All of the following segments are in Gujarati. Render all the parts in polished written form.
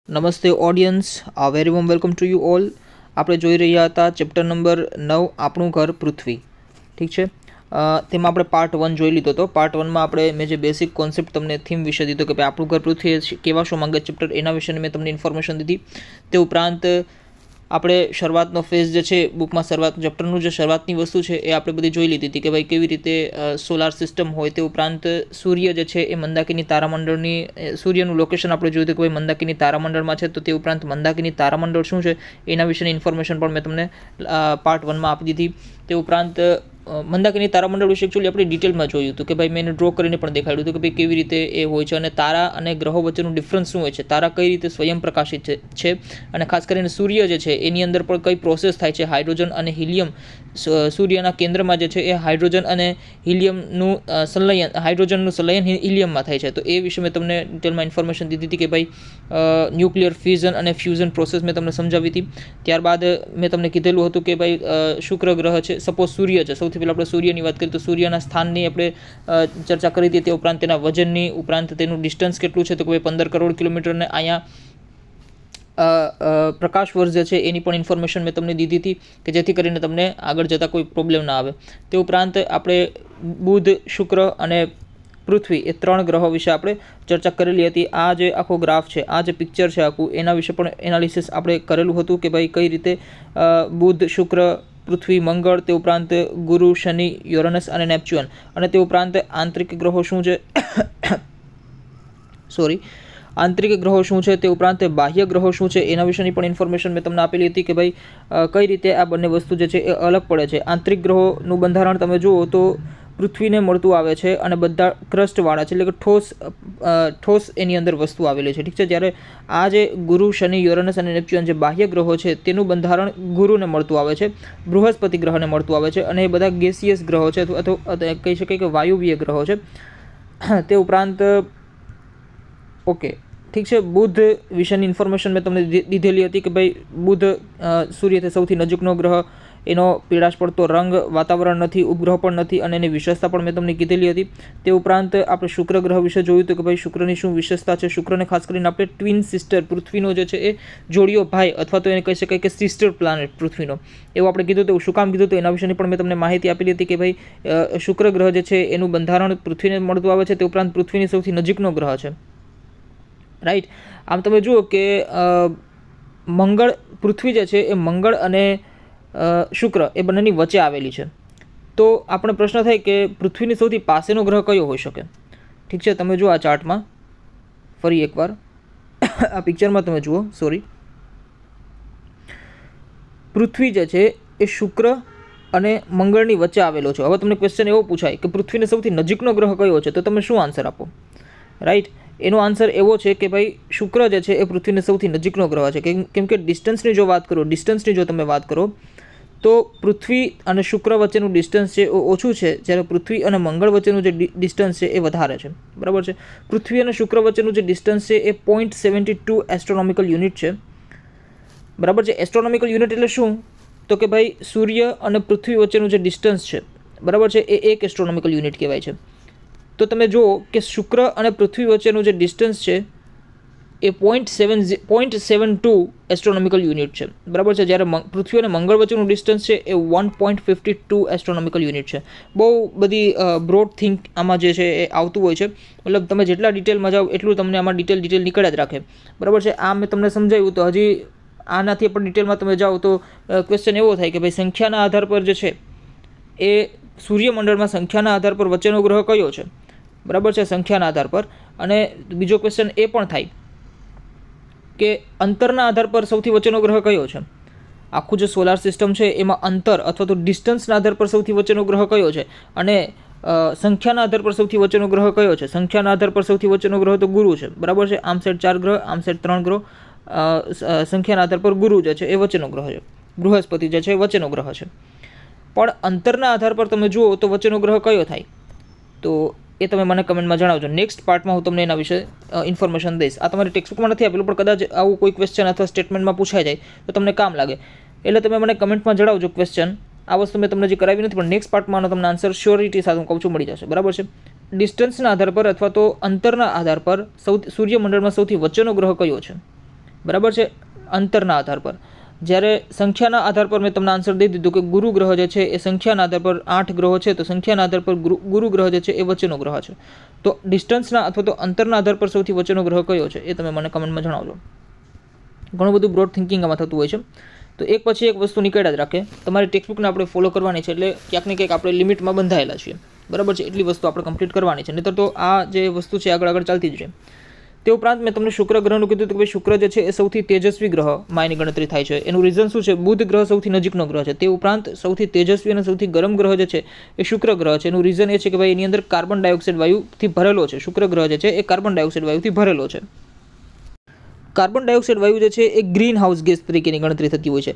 નમસ્તે audience, very warm welcome to you all. આપણે જોઈ રહ્યા હતા ચેપ્ટર નંબર 9 આપણું ઘર પૃથ્વી. ઠીક છે, તેમાં આપણે પાર્ટ 1 જોઈ લીધો હતો. પાર્ટ 1માં આપણે મેં જે બેસિક કોન્સેપ્ટ તમને થીમ વિશે દીધો કે ભાઈ આપણું ઘર પૃથ્વી કેવા શો માંગે ચેપ્ટર, એના વિશેની મેં તમને ઇન્ફોર્મેશન દીધી. તે ઉપરાંત આપણે શરૂઆતનો ફેઝ જે છે બુકમાં ચેપ્ટરનું જે શરૂઆતની વસ્તુ છે એ આપણે બધી જોઈ લીધી હતી કે ભાઈ કેવી રીતે સોલાર સિસ્ટમ હોય. તે ઉપરાંત સૂર્ય જે છે એ મંદાકિની તારામંડળની સૂર્યનું લોકેશન આપણે જોયું હતું કે ભાઈ મંદાકિની તારામંડળમાં છે. તો તે ઉપરાંત મંદાકિની તારામંડળ શું છે એના વિશેની ઇન્ફોર્મેશન પણ મેં તમને પાર્ટ 1માં આપી દીધી. તે ઉપરાંત મંદાકિની તારામંડળ વિશે એકચ્યુઅલી આપણે ડિટેલમાં જોયું હતું કે ભાઈ મેં એને ડ્રો કરીને પણ દેખાડ્યું હતું કે ભાઈ કેવી રીતે એ હોય છે અને તારા અને ગ્રહો વચ્ચેનું ડિફરન્સ શું હોય છે, તારા કઈ રીતે સ્વયં પ્રકાશિત છે અને ખાસ કરીને સૂર્ય જે છે એની અંદર પણ કઈ પ્રોસેસ થાય છે. હાઇડ્રોજન અને હિલિયમ, સૂર્યના કેન્દ્રમાં જે છે એ હાઇડ્રોજન અને હિલિયમનું સંલયન હિલિયમમાં થાય છે. તો એ વિશે મેં તમને ડિટેલમાં ઇન્ફોર્મેશન દીધી હતી કે ભાઈ ન્યુક્લિયર ફ્યુઝન અને ફ્યુઝન પ્રોસેસ મેં તમને સમજાવી હતી. ત્યારબાદ મેં તમને કીધેલું હતું કે ભાઈ શુક્ર ગ્રહ છે, સપોઝ સૂર્ય છે, સૌથી પહેલાં આપણે સૂર્યની વાત કરીએ તો સૂર્યના સ્થાનની આપણે ચર્ચા કરી હતી. તે ઉપરાંત તેના વજનની, ઉપરાંત તેનું ડિસ્ટન્સ કેટલું છે તો કે ભાઈ 15 કરોડ કિલોમીટરને અહીંયા પ્રકાશ વર્ષ જે છે એની પણ ઇન્ફોર્મેશન મેં તમને દીધી હતી કે જેથી કરીને તમને આગળ જતાં કોઈ પ્રોબ્લેમ ના આવે. તે ઉપરાંત આપણે બુધ, શુક્ર અને પૃથ્વી એ 3 ગ્રહો વિશે આપણે ચર્ચા કરેલી હતી. આ જે આખો ગ્રાફ છે, આ જે પિક્ચર છે આખું, એના વિશે પણ એનાલિસિસ આપણે કરેલું હતું કે ભાઈ કઈ રીતે બુધ, શુક્ર, પૃથ્વી, મંગળ, તે ઉપરાંત ગુરુ, શનિ, યુરેનસ અને નેપચ્યુન, અને તે ઉપરાંત આંતરિક ગ્રહો શું છે આંતરિક ગ્રહો શું છે, તે ઉપરાંત બાહ્ય ગ્રહો શું છે એના વિશેની પણ ઇન્ફોર્મેશન મેં તમને આપેલી હતી કે ભાઈ કઈ રીતે આ બંને વસ્તુ જે છે એ અલગ પડે છે. આંતરિક ગ્રહોનું બંધારણ તમે જુઓ તો પૃથ્વીને મળતું આવે છે અને બધા ક્રસ્ટવાળા છે, એટલે કે ઠોસ એની અંદર વસ્તુ આવેલી છે. ઠીક છે, જ્યારે આ જે ગુરુ, શનિ, યુરેનસ અને નેપચ્યુન જે બાહ્ય ગ્રહો છે તેનું બંધારણ ગુરુને મળતું આવે છે, બૃહસ્પતિ ગ્રહને મળતું આવે છે, અને એ બધા ગેસિયસ ગ્રહો છે અથવા કહી શકાય કે વાયુવીય ગ્રહો છે. તે ઉપરાંત ઓકે, ઠીક છે, બુધ વિશેની ઇન્ફોર્મેશન મેં તમને દીધેલી હતી કે ભાઈ બુધ સૂર્યથી સૌથી નજીકનો ગ્રહ, એનો પીળાશ પડતો રંગ, વાતાવરણ નથી, ઉપગ્રહ પણ નથી, અને એની વિશેષતા પણ મેં તમને કીધેલી હતી. તે ઉપરાંત આપણે શુક્ર ગ્રહ વિશે જોયું હતું કે ભાઈ શુક્રની શું વિશેષતા છે. શુક્રને ખાસ કરીને આપણે ટ્વિન સિસ્ટર, પૃથ્વીનો જે છે એ જોડિયો ભાઈ, અથવા તો એને કહી શકાય કે સિસ્ટર પ્લાનેટ પૃથ્વીનો, એવું આપણે કીધું હતું. શું કામ કીધું હતું એના વિશેની પણ મેં તમને માહિતી આપેલી હતી કે ભાઈ શુક્ર ગ્રહ જે છે એનું બંધારણ પૃથ્વીને મળતું આવે છે. તે ઉપરાંત પૃથ્વીની સૌથી નજીકનો ગ્રહ છે, રાઈટ. આમ તમે જુઓ કે મંગળ, પૃથ્વી જે છે એ મંગળ અને શુક્ર એ બંનેની વચ્ચે આવેલી છે. તો આપણે પ્રશ્ન થાય કે પૃથ્વીની સૌથી પાસેનો ગ્રહ કયો હોઈ શકે. ઠીક છે, તમે જુઓ આ ચાર્ટમાં ફરી એકવાર, આ પિક્ચરમાં તમે જુઓ, પૃથ્વી જે છે એ શુક્ર અને મંગળની વચ્ચે આવેલો છે. હવે તમને ક્વેશ્ચન એવો પૂછાય કે પૃથ્વીને સૌથી નજીકનો ગ્રહ કયો છે, તો તમે શું આન્સર આપો, રાઈટ. એનો આન્સર એવો છે કે ભાઈ શુક્ર જે છે એ પૃથ્વીને સૌથી નજીકનો ગ્રહ છે. કેમ કે ડિસ્ટન્સની જો તમે વાત કરો તો પૃથ્વી અને શુક્ર વચ્ચેનું ડિસ્ટન્સ છે એ ઓછું છે, જ્યારે પૃથ્વી અને મંગળ વચ્ચેનું જે ડિસ્ટન્સ છે એ વધારે છે, બરાબર છે. પૃથ્વી અને શુક્ર વચ્ચેનું જે ડિસ્ટન્સ છે એ 0.72 એસ્ટ્રોનોમિકલ યુનિટ છે, બરાબર છે. એસ્ટ્રોનોમિકલ યુનિટ એટલે શું, તો કે ભાઈ સૂર્ય અને પૃથ્વી વચ્ચેનું જે ડિસ્ટન્સ છે, બરાબર છે, એ 1 એસ્ટ્રોનોમિકલ યુનિટ કહેવાય છે. તો તમે જુઓ કે શુક્ર અને પૃથ્વી વચ્ચેનું જે ડિસ્ટન્સ છે એ 0.72 એસ્ટ્રોનોમિકલ યુનિટ છે, બરાબર છે. જ્યારે પૃથ્વી અને મંગળ વચ્ચેનું ડિસ્ટન્સ છે એ 1.52 એસ્ટ્રોનોમિકલ યુનિટ છે. બહુ બધી બ્રોડ થિંક આમાં જે છે એ આવતું હોય છે, મતલબ તમે જેટલા ડિટેલમાં જાઓ એટલું તમને આમાં ડિટેલ નીકળ્યા જ રાખે, બરાબર છે. આ મેં તમને સમજાવ્યું, તો હજી આનાથી પણ ડિટેલમાં તમે જાઓ તો ક્વેશ્ચન એવો થાય કે ભાઈ સંખ્યાના આધાર પર જે છે એ સૂર્યમંડળમાં સંખ્યાના આધાર પર વચ્ચેનો ગ્રહ કયો છે, બરાબર છે, સંખ્યાના આધાર પર. અને બીજો ક્વેશ્ચન એ પણ થાય કે અંતરના આધાર પર સૌથી વચ્ચેનો ગ્રહ કયો છે. આખું જે સોલાર સિસ્ટમ છે એમાં અંતર અથવા તો ડિસ્ટન્સના આધાર પર સૌથી વચ્ચેનો ગ્રહ કયો છે, અને સંખ્યાના આધાર પર સૌથી વચ્ચેનો ગ્રહ કયો છે. સંખ્યાના આધાર પર સૌથી વચ્ચેનો ગ્રહ તો ગુરુ છે, બરાબર છે. આમ સાઈડ 4 ગ્રહ, આમ સાઈડ 3 ગ્રહ. સંખ્યાના આધાર પર ગુરુ જે છે એ વચ્ચેનો ગ્રહ છે, બૃહસ્પતિ જે છે એ વચ્ચેનો ગ્રહ છે. પણ અંતરના આધાર પર તમે જુઓ તો વચ્ચેનો ગ્રહ કયો થાય, તો એ તમે મને કમેન્ટમાં જણાવજો. નેક્સ્ટ પાર્ટમાં હું તમને એના વિશે ઇન્ફોર્મેશન દઈશ. આ તમારી ટેક્સ્ટબુકમાં નથી આપેલું, પણ કદાચ આવું કોઈ ક્વેશ્ચન અથવા સ્ટેટમેન્ટમાં પૂછાઈ જાય તો તમને કામ લાગે, એટલે તમે મને કમેન્ટમાં જણાવજો ક્વેશ્ચન. આ વસ્તુ મેં તમને જે કરાવી નથી, પણ નેક્સ્ટ પાર્ટમાં તમને આન્સર શ્યોરિટી સાથે હું કહું છું મળી જશે, બરાબર છે. ડિસ્ટન્સના આધાર પર અથવા તો અંતરના આધાર પર સૂર્યમંડળમાં સૌથી વચ્ચેનો ગ્રહ કયો છે, બરાબર છે, અંતરના આધાર પર. જ્યારે સંખ્યાના આધાર પર મેં તમને આન્સર દઈ દીધું કે ગુરુ ગ્રહ જે છે એ સંખ્યાના આધાર પર 8 ગ્રહો છે, તો સંખ્યાના આધાર પર ગુરુ ગ્રહ જે છે એ વચ્ચેનો ગ્રહ છે. તો ડિસ્ટન્સના અથવા તો અંતરના આધાર પર સૌથી વચ્ચેનો ગ્રહ કયો છે એ તમે મને કમેન્ટમાં જણાવજો. ઘણું બધું બ્રોડ થિંકિંગ આમાં થતું હોય છે. તો એક પછી એક વસ્તુ નીકળ્યા જ રાખે. તમારી ટેક્સ્ટબુકને આપણે ફોલો કરવાની છે, એટલે ક્યાંક ને ક્યાંક આપણે લિમિટમાં બંધાયેલા છીએ, બરાબર છે. એટલી વસ્તુ આપણે કમ્પ્લીટ કરવાની છે, નહીંતર તો આ જે વસ્તુ છે આગળ ચાલતી જ રહે. તે ઉપરાંત મેં તમને શુક્ર ગ્રહનું કીધું હતું કે ભાઈ શુક્ર જે છે એ સૌથી તેજસ્વી ગ્રહમાં એની ગણતરી થાય છે. એનું રીઝન શું છે? બુધ ગ્રહ સૌથી નજીકનો ગ્રહ છે. તે ઉપરાંત સૌથી તેજસ્વી અને સૌથી ગરમ ગ્રહ જે છે એ શુક્ર ગ્રહ છે. એનું રીઝન એ છે કે ભાઈ એની અંદર કાર્બન ડાયોક્સાઇડ વાયુથી ભરેલો છે. શુક્ર ગ્રહ જે છે એ કાર્બન ડાયોક્સાઇડ વાયુથી ભરેલો છે. કાર્બન ડાયોક્સાઇડ વાયુ જે છે એ ગ્રીન હાઉસ ગેસ તરીકેની ગણતરી થતી હોય છે.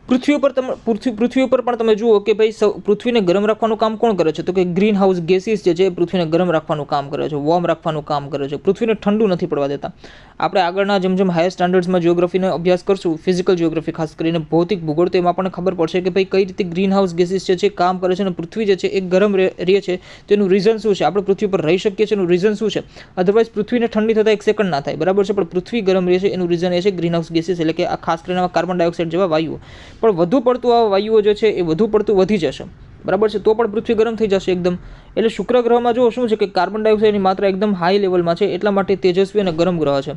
પૃથ્વી ઉપર પણ તમે જુઓ કે ભાઈ પૃથ્વીને ગરમ રાખવાનું કામ કોણ કરે છે? તો કે ગ્રીન હાઉસ ગેસીસ જે છે એ પૃથ્વીને ગરમ રાખવાનું કામ કરે છે, વોર્મ રાખવાનું કામ કરે છે, પૃથ્વીને ઠંડુ નથી પડવા દેતા. આપણે આગળના જેમ હાયર સ્ટાન્ડર્ડ્સમાં જિયોગ્રાફીનો અભ્યાસ કરશું, ફિઝિકલ જિયોગ્રાફી ખાસ કરીને ભૌતિક ભૂગોળ, તો એમાં આપણને ખબર પડશે કે ભાઈ કઈ રીતે ગ્રીન હાઉસ ગેસીસ જે છે કામ કરે છે અને પૃથ્વી જે છે એ ગરમ રહે છે. તો એનું રીઝન શું છે? આપણે પૃથ્વી પર રહી શકીએ છીએ એનું રીઝન શું છે? અધરવાઇઝ પૃથ્વીને ઠંડી થતાં 1 સેકન્ડ ના થાય, બરાબર છે. પણ પૃથ્વી ગરમ રહે છે એનું રીઝન એ છે ગ્રીન હાઉસ ગેસીસ, એટલે કે આ ખાસ કરીને કાર્બન ડાયોક્સાઇડ જેવા વાયુઓ. પણ વધુ પડતું આ વાયુઓ જે છે એ વધુ પડતું વધી જશે, બરાબર છે, તો પણ પૃથ્વી ગરમ થઈ જશે એકદમ. એટલે શુક્ર ગ્રહમાં જો શું છે કે કાર્બન ડાયોક્સાઇડની માત્રા એકદમ હાઈ લેવલમાં છે, એટલા માટે તેજસ્વી અને ગરમ ગ્રહ છે.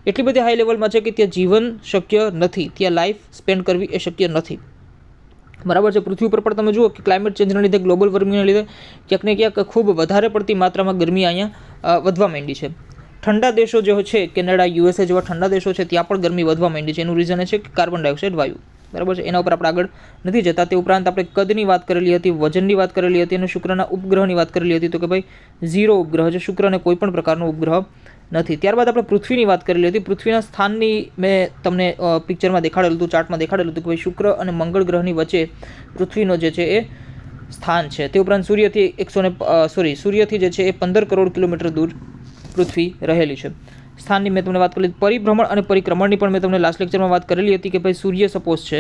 એટલી બધી હાઈ લેવલમાં છે કે ત્યાં જીવન શક્ય નથી, ત્યાં લાઈફ સ્પેન્ડ કરવી એ શક્ય નથી, બરાબર છે. પૃથ્વી ઉપર પણ તમે જુઓ કે ક્લાઇમેટ ચેન્જના લીધે, ગ્લોબલ વોર્મિંગના લીધે ક્યાંક ને ક્યાંક ખૂબ વધારે પડતી માત્રામાં ગરમી અહીંયા વધવા માંડી છે. ઠંડા દેશો જે છે, કેનેડા, યુએસએ જેવા ઠંડા દેશો છે, ત્યાં પણ ગરમી વધવા માંડી છે. એનું રીઝન એ છે કે કાર્બન ડાયોક્સાઇડ વાયુ, બરાબર છે. એના ઉપર આપણે આગળ નથી જતા. તે ઉપરાંત આપણે કદની વાત કરેલી હતી, વજનની વાત કરેલી હતી અને શુક્રના ઉપગ્રહની વાત કરેલી હતી. તો કે ભાઈ 0 ઉપગ્રહ છે, શુક્રને કોઈ પણ પ્રકારનો ઉપગ્રહ નથી. ત્યારબાદ આપણે પૃથ્વીની વાત કરેલી હતી. પૃથ્વીના સ્થાનની મેં તમને પિક્ચરમાં દેખાડેલું હતું, ચાર્ટમાં દેખાડેલું હતું કે ભાઈ શુક્ર અને મંગળ ગ્રહની વચ્ચે પૃથ્વીનો જે છે એ સ્થાન છે. તે ઉપરાંત સૂર્યથી જે છે એ 15 કરોડ કિલોમીટર દૂર પૃથ્વી રહેલી છે. સ્થાનની મેં તમને વાત કરેલી. પરિભ્રમણ અને પરિક્રમણની પણ મેં તમને લાસ્ટ લેક્ચરમાં વાત કરેલી હતી કે ભાઈ સૂર્ય સપોઝ છે,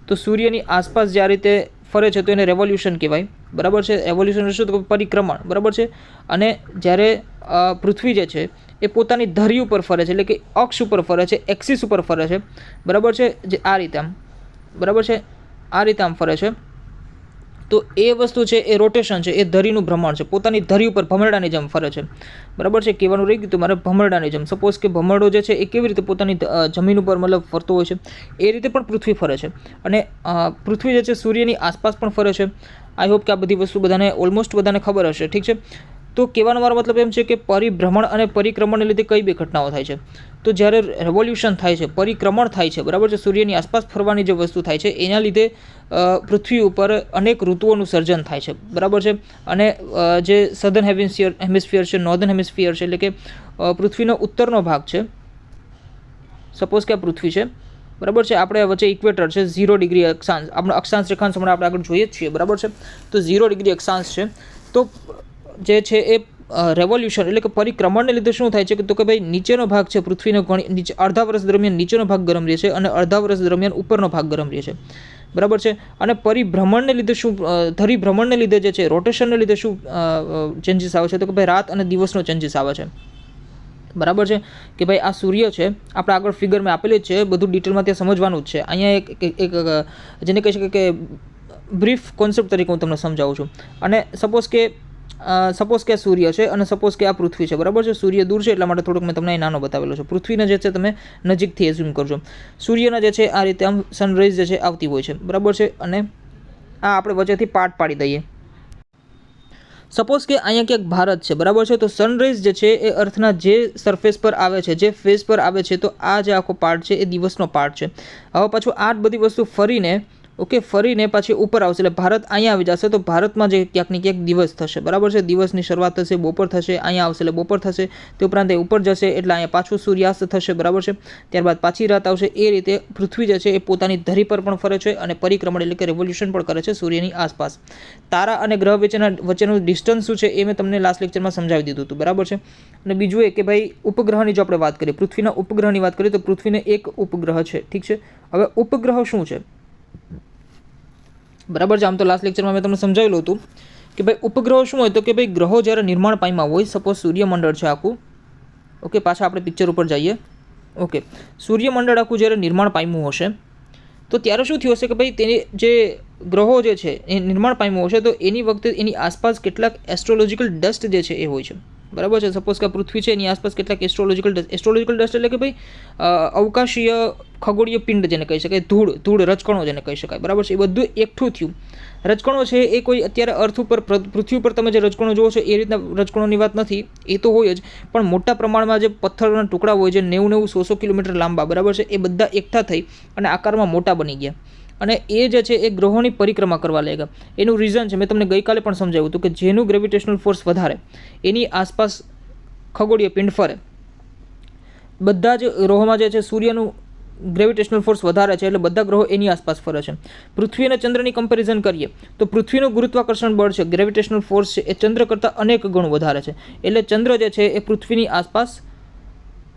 તો સૂર્યની આસપાસ જે આ રીતે ફરે છે તો એને રેવોલ્યુશન કહેવાય, બરાબર છે. એવોલ્યુશન શું? તો પરિક્રમણ, બરાબર છે. અને જ્યારે પૃથ્વી જે છે એ પોતાની ધરી ઉપર ફરે છે, એટલે કે અક્ષ ઉપર ફરે છે, એક્સિસ ઉપર ફરે છે, બરાબર છે, જે આ રીતે આમ, બરાબર છે, આ રીતે આમ ફરે છે. તો એ વસ્તુ છે એ રોટેશન છે, એ ધરીનું ભ્રમણ છે, પોતાની ધરી ઉપર ભમરડાની જેમ ફરે છે, બરાબર છે. કહેવાનું રહી ગયું તો મારે ભમરડાની જેમ. સપોઝ કે ભમરડો જે છે એ કેવી રીતે પોતાની જમીન ઉપર મતલબ ફરતો હોય છે, એ રીતે પણ પૃથ્વી ફરે છે. અને પૃથ્વી જે છે સૂર્યની આસપાસ પણ ફરે છે. આઈ હોપ કે આ બધી વસ્તુ ઓલમોસ્ટ બધાને ખબર હશે, ઠીક છે. તો કહેવાનો મારો મતલબ એમ છે કે પરિભ્રમણ અને પરિક્રમણને લીધે કઈ બે ઘટનાઓ થાય છે? તો જ્યારે રેવોલ્યુશન થાય છે, પરિક્રમણ થાય છે, બરાબર છે, સૂર્યની આસપાસ ફરવાની જે વસ્તુ થાય છે એના લીધે પૃથ્વી ઉપર અનેક ઋતુઓનું સર્જન થાય છે, બરાબર છે. અને જે સધર્ન હેમિસ્ફિયર છે, નોર્ધન હેમિસ્ફિયર છે, એટલે કે પૃથ્વીનો ઉત્તરનો ભાગ છે. સપોઝ કે આ પૃથ્વી છે, બરાબર છે, આપણે વચ્ચે ઇક્વેટર છે, 0 ડિગ્રી અક્ષાંશ, આપણો અક્ષાંશ રેખાંશ હમણાં આપણે આગળ જોઈએ જ છીએ, બરાબર છે. તો 0 ડિગ્રી અક્ષાંશ છે. તો જે છે એ રેવોલ્યુશન એટલે કે પરિક્રમણને લીધે શું થાય છે? તો કે ભાઈ નીચેનો ભાગ છે પૃથ્વીનો નીચે અડધા વર્ષ દરમિયાન નીચેનો ભાગ ગરમ રહે છે અને અડધા વર્ષ દરમિયાન ઉપરનો ભાગ ગરમ રહે છે, બરાબર છે. અને પરિભ્રમણને લીધે શું, ધરીભ્રમણને લીધે જે છે, રોટેશનને લીધે શું ચેન્જીસ આવે છે? તો કે ભાઈ રાત અને દિવસનો ચેન્જીસ આવે છે, બરાબર છે. કે ભાઈ આ સૂર્ય છે, આપણે આગળ ફિગરમાં આપેલી જ છે, બધું ડિટેલમાં ત્યાં સમજવાનું જ છે. અહીંયા એક જેને કહી શકાય કે બ્રીફ કોન્સેપ્ટ તરીકે હું તમને સમજાવું છું. અને સપોઝ કે આ સૂર્ય છે અને સપોઝ કે આ પૃથ્વી છે, બરાબર છે. સૂર્ય દૂર છે એટલા માટે થોડુંક મેં તમને નાનો બતાવેલો છે. પૃથ્વીને જે છે તમે નજીકથી એઝ્યુમ કરજો. સૂર્યના જે છે આ રીતે આમ સનરાઈઝ જે છે આવતી હોય છે, બરાબર છે. અને આ આપણે વચ્ચેથી પાર્ટ પાડી દઈએ. સપોઝ કે અહીંયા ક્યાંક ભારત છે, બરાબર છે. તો સનરાઈઝ જે છે એ અર્થના જે સરફેસ પર આવે છે, જે ફેસ પર આવે છે, તો આ જે આખો પાર્ટ છે એ દિવસનો પાર્ટ છે. હવે પાછું આ બધી વસ્તુ ફરીને પાછી ઉપર આવશે, એટલે ભારત અહીંયા આવી જશે. તો ભારતમાં જે ક્યાંક ને ક્યાંક દિવસ થશે, બરાબર છે. દિવસની શરૂઆત થશે, બપોર થશે, અહીંયા આવશે એટલે બપોર થશે. તે ઉપરાંત એ ઉપર જશે એટલે અહીંયા પાછું સૂર્યાસ્ત થશે, બરાબર છે. ત્યારબાદ પાછી રાત આવશે. એ રીતે પૃથ્વી જે છે એ પોતાની ધરી પર પણ ફરે છે અને પરિક્રમણ એટલે કે રેવોલ્યુશન પણ કરે છે સૂર્યની આસપાસ. તારા અને ગ્રહ વચ્ચેનું ડિસ્ટન્સ શું છે એ મેં તમને લાસ્ટ લેક્ચરમાં સમજાવી દીધું હતું, બરાબર છે. અને બીજું એ કે ભાઈ ઉપગ્રહની જો આપણે વાત કરીએ, પૃથ્વીના ઉપગ્રહની વાત કરીએ, તો પૃથ્વીને એક ઉપગ્રહ છે, ઠીક છે. હવે ઉપગ્રહ શું છે, બરાબર છે. આમ તો લાસ્ટ લેક્ચરમાં મેં તમને સમજાવેલું હતું કે ભાઈ ઉપગ્રહો શું હોય? તો કે ભાઈ ગ્રહો જ્યારે નિર્માણ પામ્યા હોય, સપોઝ સૂર્યમંડળ છે આખું, ઓકે. પાછા આપણે પિક્ચર ઉપર જઈએ. ઓકે, સૂર્યમંડળ આખું જ્યારે નિર્માણ પામ્યું હશે તો ત્યારે શું થયું હશે કે ભાઈ તેની જે ગ્રહો જે છે એ નિર્માણ પામ્યું હશે તો એની વખતે એની આસપાસ કેટલાક એસ્ટ્રોલોજીકલ ડસ્ટ જે છે એ હોય છે, બરાબર છે. સપોઝ કે પૃથ્વી છે એની આસપાસ કેટલાક એસ્ટ્રોલોજીકલ ડસ્ટ એટલે કે ભાઈ અવકાશીય ખગોળીય પિંડ જેને કહી શકાય, ધૂળ રજકણો જેને કહી શકાય, બરાબર છે. એ બધું એકઠું થયું. રજકણો છે એ કોઈ અત્યારે અર્થ ઉપર પૃથ્વી ઉપર તમે જે રજકણો જુઓ છો એ રીતના રજકણોની વાત નથી, એ તો હોય જ, પણ મોટા પ્રમાણમાં જે પથ્થરના ટુકડા હોય જે 90-100 કિલોમીટર લાંબા, બરાબર છે, એ બધા એકઠા થઈ અને આકારમાં મોટા બની ગયા અને એ જે છે એ ગ્રહોની પરિક્રમા કરવા લાગ્યા. એનું રીઝન છે મેં તમને ગઈકાલે પણ સમજાવ્યું હતું કે જેનું ગ્રેવિટેશનલ ફોર્સ વધારે એની આસપાસ ખગોળીય પિંડ ફરે. બધા જ ગ્રહોમાં જે છે સૂર્યનું ગ્રેવિટેશનલ ફોર્સ વધારે છે એટલે બધા ગ્રહો એની આસપાસ ફરે છે. પૃથ્વી અને ચંદ્રની કમ્પેરિઝન કરીએ તો પૃથ્વીનું ગુરુત્વાકર્ષણ બળ છે, ગ્રેવિટેશનલ ફોર્સ છે, એ ચંદ્ર કરતાં અનેક ગણું વધારે છે. એટલે ચંદ્ર જે છે એ પૃથ્વીની આસપાસ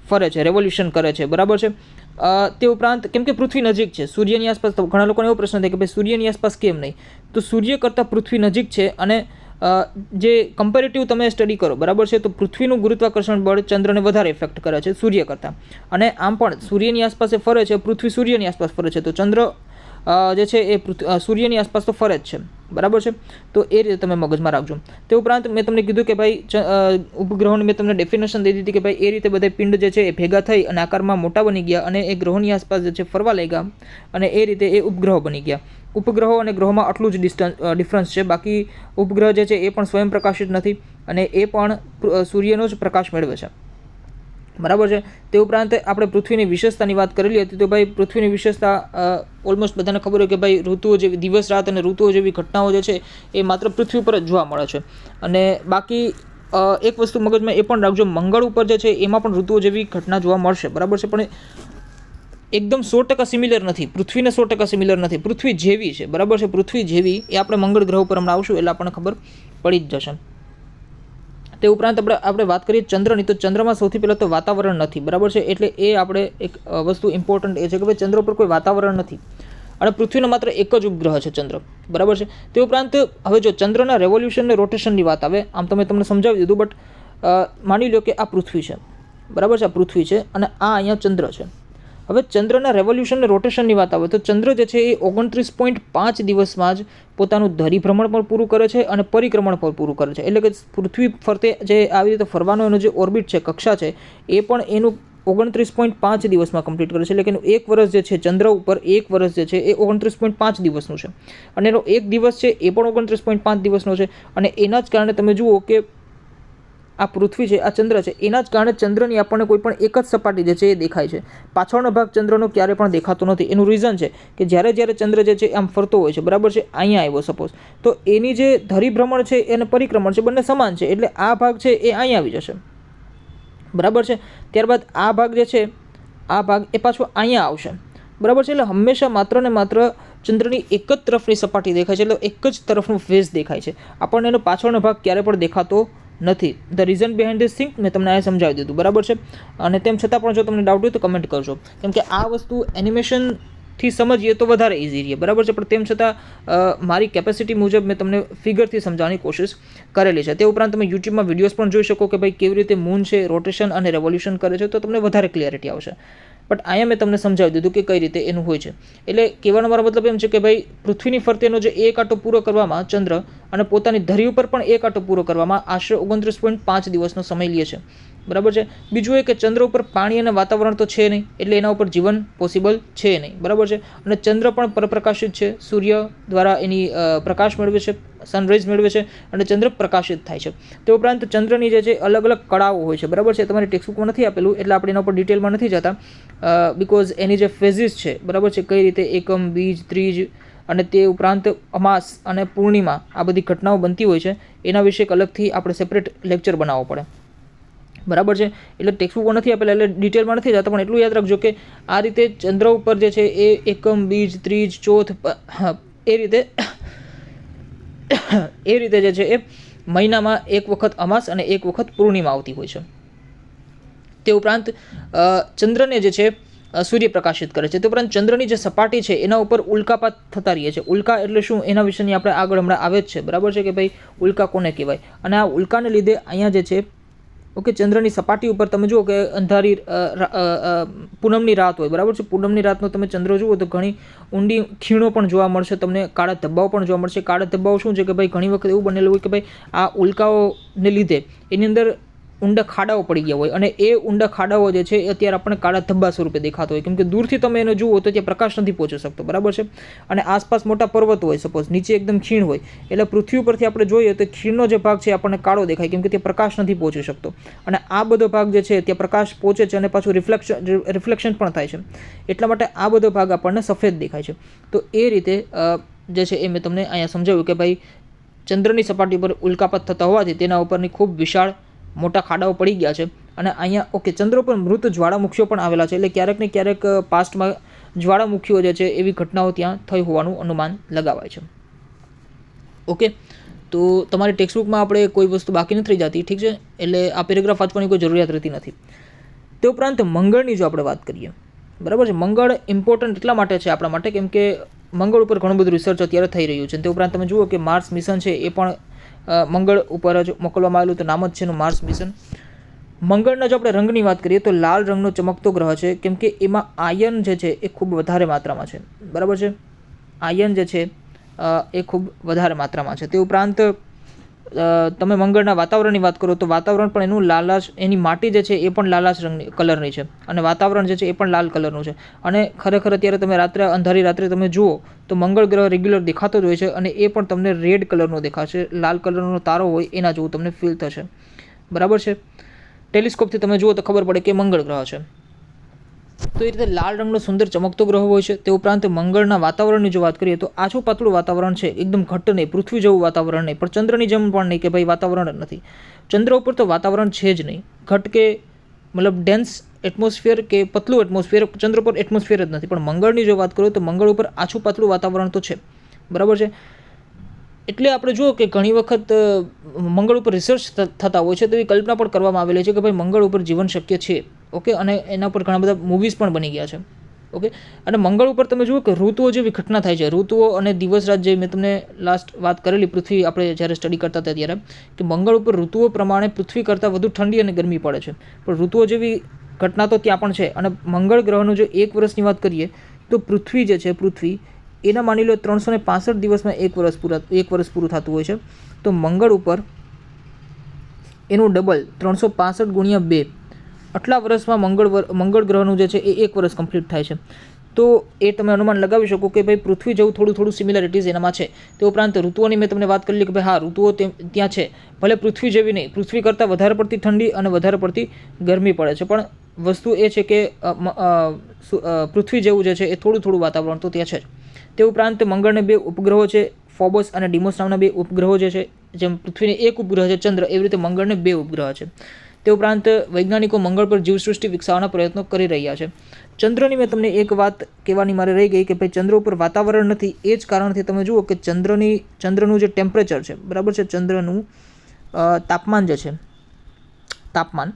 ફરે છે, રેવોલ્યુશન કરે છે, બરાબર છે. તે ઉપરાંત કેમ કે પૃથ્વી નજીક છે સૂર્યની આસપાસ, તો ઘણા લોકોને એવો પ્રશ્ન થાય કે ભાઈ સૂર્યની આસપાસ કેમ નહીં, તો સૂર્ય કરતાં પૃથ્વી નજીક છે અને જે કમ્પેરેટિવ તમે સ્ટડી કરો, બરાબર છે, તો પૃથ્વીનું ગુરુત્વાકર્ષણ બળ ચંદ્રને વધારે ઇફેક્ટ કરે છે સૂર્ય કરતાં. અને આમ પણ સૂર્યની આસપાસ એ ફરે છે, પૃથ્વી સૂર્યની આસપાસ ફરે છે, તો ચંદ્ર જે છે એ સૂર્યની આસપાસ તો ફરે જ છે, બરાબર છે. તો એ રીતે તમે મગજમાં રાખજો. તે ઉપરાંત મેં તમને કીધું કે ભાઈ ઉપગ્રહોની મેં તમને ડેફિનેશન દઈ દીધી કે ભાઈ એ રીતે બધા પિંડ જે છે એ ભેગા થઈ અને આકારમાં મોટા બની ગયા અને એ ગ્રહોની આસપાસ જે છે ફરવા લાગ્યા અને એ રીતે એ ઉપગ્રહો બની ગયા. ઉપગ્રહો અને ગ્રહોમાં આટલું જ ડિફરન્સ છે, બાકી ઉપગ્રહ જે છે એ પણ સ્વયં પ્રકાશિત નથી અને એ પણ સૂર્યનો જ પ્રકાશ મેળવે છે, બરાબર છે. તે ઉપરાંત આપણે પૃથ્વીની વિશેષતાની વાત કરેલી હતી, તો ભાઈ પૃથ્વીની વિશેષતા ઓલમોસ્ટ બધાને ખબર હોય કે ભાઈ ઋતુઓ જેવી દિવસ રાત અને ઋતુઓ જેવી ઘટનાઓ જે છે એ માત્ર પૃથ્વી પર જ જોવા મળે છે. અને બાકી એક વસ્તુ મગજમાં એ પણ રાખજો, મંગળ ઉપર જે છે એમાં પણ ઋતુઓ જેવી ઘટના જોવા મળશે, બરાબર છે, પણ એકદમ 100% સિમિલર નથી, પૃથ્વીને 100% સિમિલર નથી, પૃથ્વી જેવી છે, બરાબર છે. પૃથ્વી જેવી એ આપણે મંગળ ગ્રહ ઉપર હમણાં આવશું એટલે આપણને ખબર પડી જ જશે. તે ઉપરાંત આપણે વાત કરીએ ચંદ્રની, તો ચંદ્રમાં સૌથી પહેલાં તો વાતાવરણ નથી, બરાબર છે. એટલે એ આપણે એક વસ્તુ ઇમ્પોર્ટન્ટ એ છે કે ભાઈ ચંદ્ર ઉપર કોઈ વાતાવરણ નથી અને પૃથ્વીનો માત્ર એક જ ઉપગ્રહ છે ચંદ્ર, બરાબર છે. તે ઉપરાંત હવે જો ચંદ્રના રેવોલ્યુશન અને રોટેશનની વાત આવે, આમ તમે તમને સમજાવી દીધું, બટ માની લો કે આ પૃથ્વી છે, બરાબર છે, આ પૃથ્વી છે અને આ અહીંયા ચંદ્ર છે. હવે ચંદ્રના રેવોલ્યુશન અને રોટેશનની વાત આવે તો ચંદ્ર જે છે એ 29.5 દિવસમાં જ પોતાનું ધરીભ્રમણ પણ પૂરું કરે છે અને પરિક્રમણ પણ પૂરું કરે છે. એટલે કે પૃથ્વી ફરતે જે આવી રીતે ફરવાનો એનો જે ઓર્બિટ છે, કક્ષા છે, એ પણ એનું 29.5 દિવસમાં કમ્પ્લીટ કરે છે. એટલે કે એનું 1 વર્ષ જે છે ચંદ્ર ઉપર 1 વર્ષ જે છે એ 29.5 દિવસનું છે અને એનો 1 દિવસ છે એ પણ 29.5 દિવસનો છે. અને એના જ કારણે તમે જુઓ કે આ પૃથ્વી છે, આ ચંદ્ર છે, એના જ કારણે ચંદ્રની આપણને કોઈ પણ એક જ સપાટી જે છે એ દેખાય છે, પાછળનો ભાગ ચંદ્રનો ક્યારે પણ દેખાતો નથી. એનું રીઝન છે કે જ્યારે ચંદ્ર જે છે આમ ફરતો હોય છે, બરાબર છે, અહીંયા આવ્યો સપોઝ, તો એની જે ધરીભ્રમણ છે અને પરિક્રમણ છે બંને સમાન છે, એટલે આ ભાગ છે એ અહીંયા આવી જશે, બરાબર છે. ત્યારબાદ આ ભાગ જે છે આ ભાગ એ પાછો અહીંયા આવશે, બરાબર છે. એટલે હંમેશા માત્ર ને માત્ર ચંદ્રની એક જ તરફની સપાટી દેખાય છે, એટલે એક જ તરફનો ફેસ દેખાય છે, આપણને એનો પાછળનો ભાગ ક્યારે પણ દેખાતો નથી. The reason behind this thing મેં તમને આ સમજાવી દીધું, બરાબર છે. અને તેમ છતાં પણ જો તમને ડાઉટ હોય તો કમેન્ટ કરજો, કેમ કે આ વસ્તુ એનિમેશનથી સમજીએ તો વધારે ઇઝી રહે, બરાબર છે. પણ તેમ છતાં મારી કેપેસિટી મુજબ મેં તમને ફિગરથી સમજાવવાની કોશિશ કરેલી છે. તે ઉપરાંત તમે યુટ્યુબમાં વિડીયોઝ પણ જોઈ શકો કે ભાઈ કેવી રીતે મૂન છે રોટેશન અને રેવોલ્યુશન કરે છે, તો તમને વધારે ક્લિયરિટી આવશે. બટ અહીંયા મેં તમને સમજાવી દીધું કે કઈ રીતે એનું હોય છે. એટલે કહેવાનો મારો મતલબ એમ છે કે ભાઈ પૃથ્વીની ફરતેનો જે એક આંટો પૂરો કરવામાં ચંદ્ર અને પોતાની ધરી ઉપર પણ એક આંટો પૂરો કરવામાં આશરે 29.5 દિવસનો સમય લે છે, બરાબર છે. બીજું એ કે ચંદ્ર ઉપર પાણી અને વાતાવરણ તો છે નહીં, એટલે એના ઉપર જીવન પોસિબલ છે નહીં, બરાબર છે. અને ચંદ્ર પણ પરપ્રકાશિત છે, સૂર્ય દ્વારા એની પ્રકાશ મેળવે છે, સનરાઈઝ મેળવે છે અને ચંદ્ર પ્રકાશિત થાય છે. તે ઉપરાંત ચંદ્રની જે છે અલગ અલગ કળાઓ હોય છે, બરાબર છે. તમારી ટેક્સ્ટબુકમાં નથી આપેલું એટલે આપણે એના ઉપર ડિટેલમાં નથી જતા, બિકોઝ એની જે ફેઝિસ છે, બરાબર છે, કઈ રીતે એકમ, બીજ, ત્રીજ અને તે ઉપરાંત અમાસ અને પૂર્ણિમા આ બધી ઘટનાઓ બનતી હોય છે, એના વિશે એક અલગથી આપણે સેપરેટ લેક્ચર બનાવવો પડે, બરાબર છે. એટલે ટેક્સ્ટબુકો નથી આપેલા એટલે ડિટેલમાં નથી જતા, પણ એટલું યાદ રાખજો કે આ રીતે ચંદ્ર ઉપર જે છે એ એકમ, બીજ, ત્રીજ, ચોથ એ રીતે જે છે એ મહિનામાં એક વખત અમાસ અને એક વખત પૂર્ણિમા આવતી હોય છે. તે ઉપરાંત ચંદ્રને જે છે સૂર્ય પ્રકાશિત કરે છે. તે ઉપરાંત ચંદ્રની જે સપાટી છે એના ઉપર ઉલ્કાપાત થતા રહીએ છે. ઉલ્કા એટલે શું એના વિશેની આપણે આગળ હમણાં આવે જ છે, બરાબર છે, કે ભાઈ ઉલ્કા કોને કહેવાય. અને આ ઉલ્કાને લીધે અહીંયા જે છે ઓકે, ચંદ્રની સપાટી ઉપર તમે જુઓ કે અંધારી પૂનમની રાત હોય, બરાબર છે. પૂનમની રાતનો તમે ચંદ્ર જુઓ તો ઘણી ઊંડી ખીણો પણ જોવા મળશે, તમને કાળા ધબ્બાઓ પણ જોવા મળશે. કાળા ધબ્બાઓ શું છે કે ભાઈ ઘણી વખત એવું બનેલું હોય કે ભાઈ આ ઉલ્કાઓને લીધે એની અંદર ઊંડા ખાડાઓ પડી ગયા હોય, અને એ ઊંડા ખાડાઓ જે છે એ અત્યારે આપણને કાળા ધબ્બા સ્વરૂપે દેખાતો હોય, કેમ કે દૂરથી તમે એને જુઓ તો ત્યાં પ્રકાશ નથી પહોંચી શકતો, બરાબર છે. અને આસપાસ મોટા પર્વતો હોય, સપોઝ નીચે એકદમ ખીણ હોય, એટલે પૃથ્વી ઉપરથી આપણે જોઈએ તો ખીણનો જે ભાગ છે આપણને કાળો દેખાય, કેમ કે ત્યાં પ્રકાશ નથી પહોંચી શકતો. અને આ બધો ભાગ જે છે ત્યાં પ્રકાશ પહોંચે છે અને પાછું રિફ્લેક્શન પણ થાય છે, એટલા માટે આ બધો ભાગ આપણને સફેદ દેખાય છે. તો એ રીતે જે છે એ મેં તમને અહીંયા સમજાવ્યું કે ભાઈ ચંદ્રની સપાટી પર ઉલ્કાપાત થતા હોવાથી તેના ઉપરની ખૂબ વિશાળ મોટા ખાડાઓ પડી ગયા છે. અને અહીંયા ઓકે, ચંદ્ર પર મૃત જ્વાળામુખીઓ પણ આવેલા છે, એટલે ક્યારેક ને ક્યારેક પાસ્ટમાં જ્વાળામુખીઓ જે છે એવી ઘટનાઓ ત્યાં થઈ હોવાનું અનુમાન લગાવાય છે. ઓકે, તો તમારી ટેક્સ્ટબુકમાં આપણે કોઈ વસ્તુ બાકી નથી રહી જતી, ઠીક છે. એટલે આ પેરેગ્રાફ વાંચવાની કોઈ જરૂરિયાત રહેતી નથી. તે ઉપરાંત મંગળની જો આપણે વાત કરીએ, બરાબર છે. મંગળ ઇમ્પોર્ટન્ટ એટલા માટે છે આપણા માટે કેમ કે મંગળ ઉપર ઘણું બધું રિસર્ચ અત્યારે થઈ રહ્યું છે. તે ઉપરાંત તમે જુઓ કે માર્સ મિશન છે એ પણ મંગળ ઉપર જ મોકલવામાં આવેલું, તો નામ જ છે એનું માર્સ મિશન. મંગળના જો આપણે રંગની વાત કરીએ તો લાલ રંગનો ચમકતો ગ્રહ છે, કેમ કે એમાં આયર્ન જે છે એ ખૂબ વધારે માત્રામાં છે, બરાબર છે. આયર્ન જે છે એ ખૂબ વધારે માત્રામાં છે. તે ઉપરાંત તમે મંગળના વાતાવરણની વાત કરો તો વાતાવરણ પણ એનું લાલાશ, એની માટી જે છે એ પણ લાલાશ રંગની કલરની છે, અને વાતાવરણ જે છે એ પણ લાલ કલરનું છે. અને ખરેખર અત્યારે તમે અંધારી રાત્રે તમે જુઓ તો મંગળ ગ્રહ રેગ્યુલર દેખાતો જ હોય છે, અને એ પણ તમને રેડ કલરનો દેખાશે, લાલ કલરનો તારો હોય એના જેવું તમને ફીલ થશે, બરાબર છે. ટેલિસ્કોપથી તમે જુઓ તો ખબર પડે કે મંગળ ગ્રહ છે. તો એ રીતે લાલ રંગનો સુંદર ચમકતો ગ્રહ હોય છે. તે ઉપરાંત મંગળના વાતાવરણની જો વાત કરીએ તો આછું પાતળું વાતાવરણ છે, એકદમ ઘટ્ટ નહીં, પૃથ્વી જેવું વાતાવરણ નહીં, પણ ચંદ્રની જેમ પણ નહીં કે ભાઈ વાતાવરણ જ નથી. ચંદ્ર ઉપર તો વાતાવરણ છે જ નહીં, ઘટ કે મતલબ ડેન્સ એટમોસ્ફિયર કે પતલું એટમોસ્ફિયર, ચંદ્ર પર એટમોસ્ફિયર જ નથી. પણ મંગળની જો વાત કરું તો મંગળ ઉપર આછું પાતળું વાતાવરણ તો છે, બરાબર છે. એટલે આપણે જુઓ કે ઘણી વખત મંગળ ઉપર રિસર્ચ થતા હોય છે, તો એવી કલ્પના પણ કરવામાં આવેલી છે કે ભાઈ મંગળ ઉપર જીવન શક્ય છે. ઓકે, અને એના પર ઘણા બધા મૂવીઝ પણ બની ગયા છે. ઓકે, અને મંગળ ઉપર તમે જુઓ કે ઋતુઓ જેવી ઘટના થાય છે, ઋતુઓ અને દિવસ રાત જે મેં તમને લાસ્ટ વાત કરેલી પૃથ્વી આપણે જ્યારે સ્ટડી કરતા હતા ત્યારે, કે મંગળ ઉપર ઋતુઓ પ્રમાણે પૃથ્વી કરતાં વધુ ઠંડી અને ગરમી પડે છે, પણ ઋતુઓ જેવી ઘટના તો ત્યાં પણ છે. અને મંગળ ગ્રહનું જો 1 વર્ષની વાત કરીએ તો પૃથ્વી જે છે, પૃથ્વી એના માની લો 365 દિવસમાં 1 વર્ષ પૂરું થતું હોય છે, તો મંગળ ઉપર એનું ડબલ 365 ગુણ્યા 2 આટલા વર્ષમાં મંગળ ગ્રહનું જે છે એ 1 વર્ષ કમ્પ્લીટ થાય છે. તો એ તમે અનુમાન લગાવી શકો કે ભાઈ પૃથ્વી જેવું થોડું સિમિલારિટીઝ એનામાં છે. તે ઉપરાંત ઋતુઓની મેં તમને વાત કરેલી કે ભાઈ હા, ઋતુઓ ત્યાં છે, ભલે પૃથ્વી જેવી નહીં, પૃથ્વી કરતાં વધારે પડતી ઠંડી અને વધારે પડતી ગરમી પડે છે, પણ વસ્તુ એ છે કે પૃથ્વી જેવું જે છે એ થોડું વાતાવરણ તો ત્યાં છે જ. તે ઉપરાંત મંગળને 2 ઉપગ્રહો છે, ફોબોસ અને ડિમોસ નામના 2 ઉપગ્રહો જે છે, જેમ પૃથ્વીને 1 ઉપગ્રહ છે ચંદ્ર, એવી રીતે મંગળને 2 ઉપગ્રહ છે. તે ઉપરાંત વૈજ્ઞાનિકો મંગળ પર જીવસૃષ્ટિ વિકસાવવાના પ્રયત્નો કરી રહ્યા છે. ચંદ્રની મેં તમને એક વાત કહેવાની મારે રહી ગઈ કે ભાઈ ચંદ્ર ઉપર વાતાવરણ નથી, એ જ કારણથી તમે જુઓ કે ચંદ્રનું જે ટેમ્પરેચર છે, બરાબર છે, ચંદ્રનું તાપમાન જે છે, તાપમાન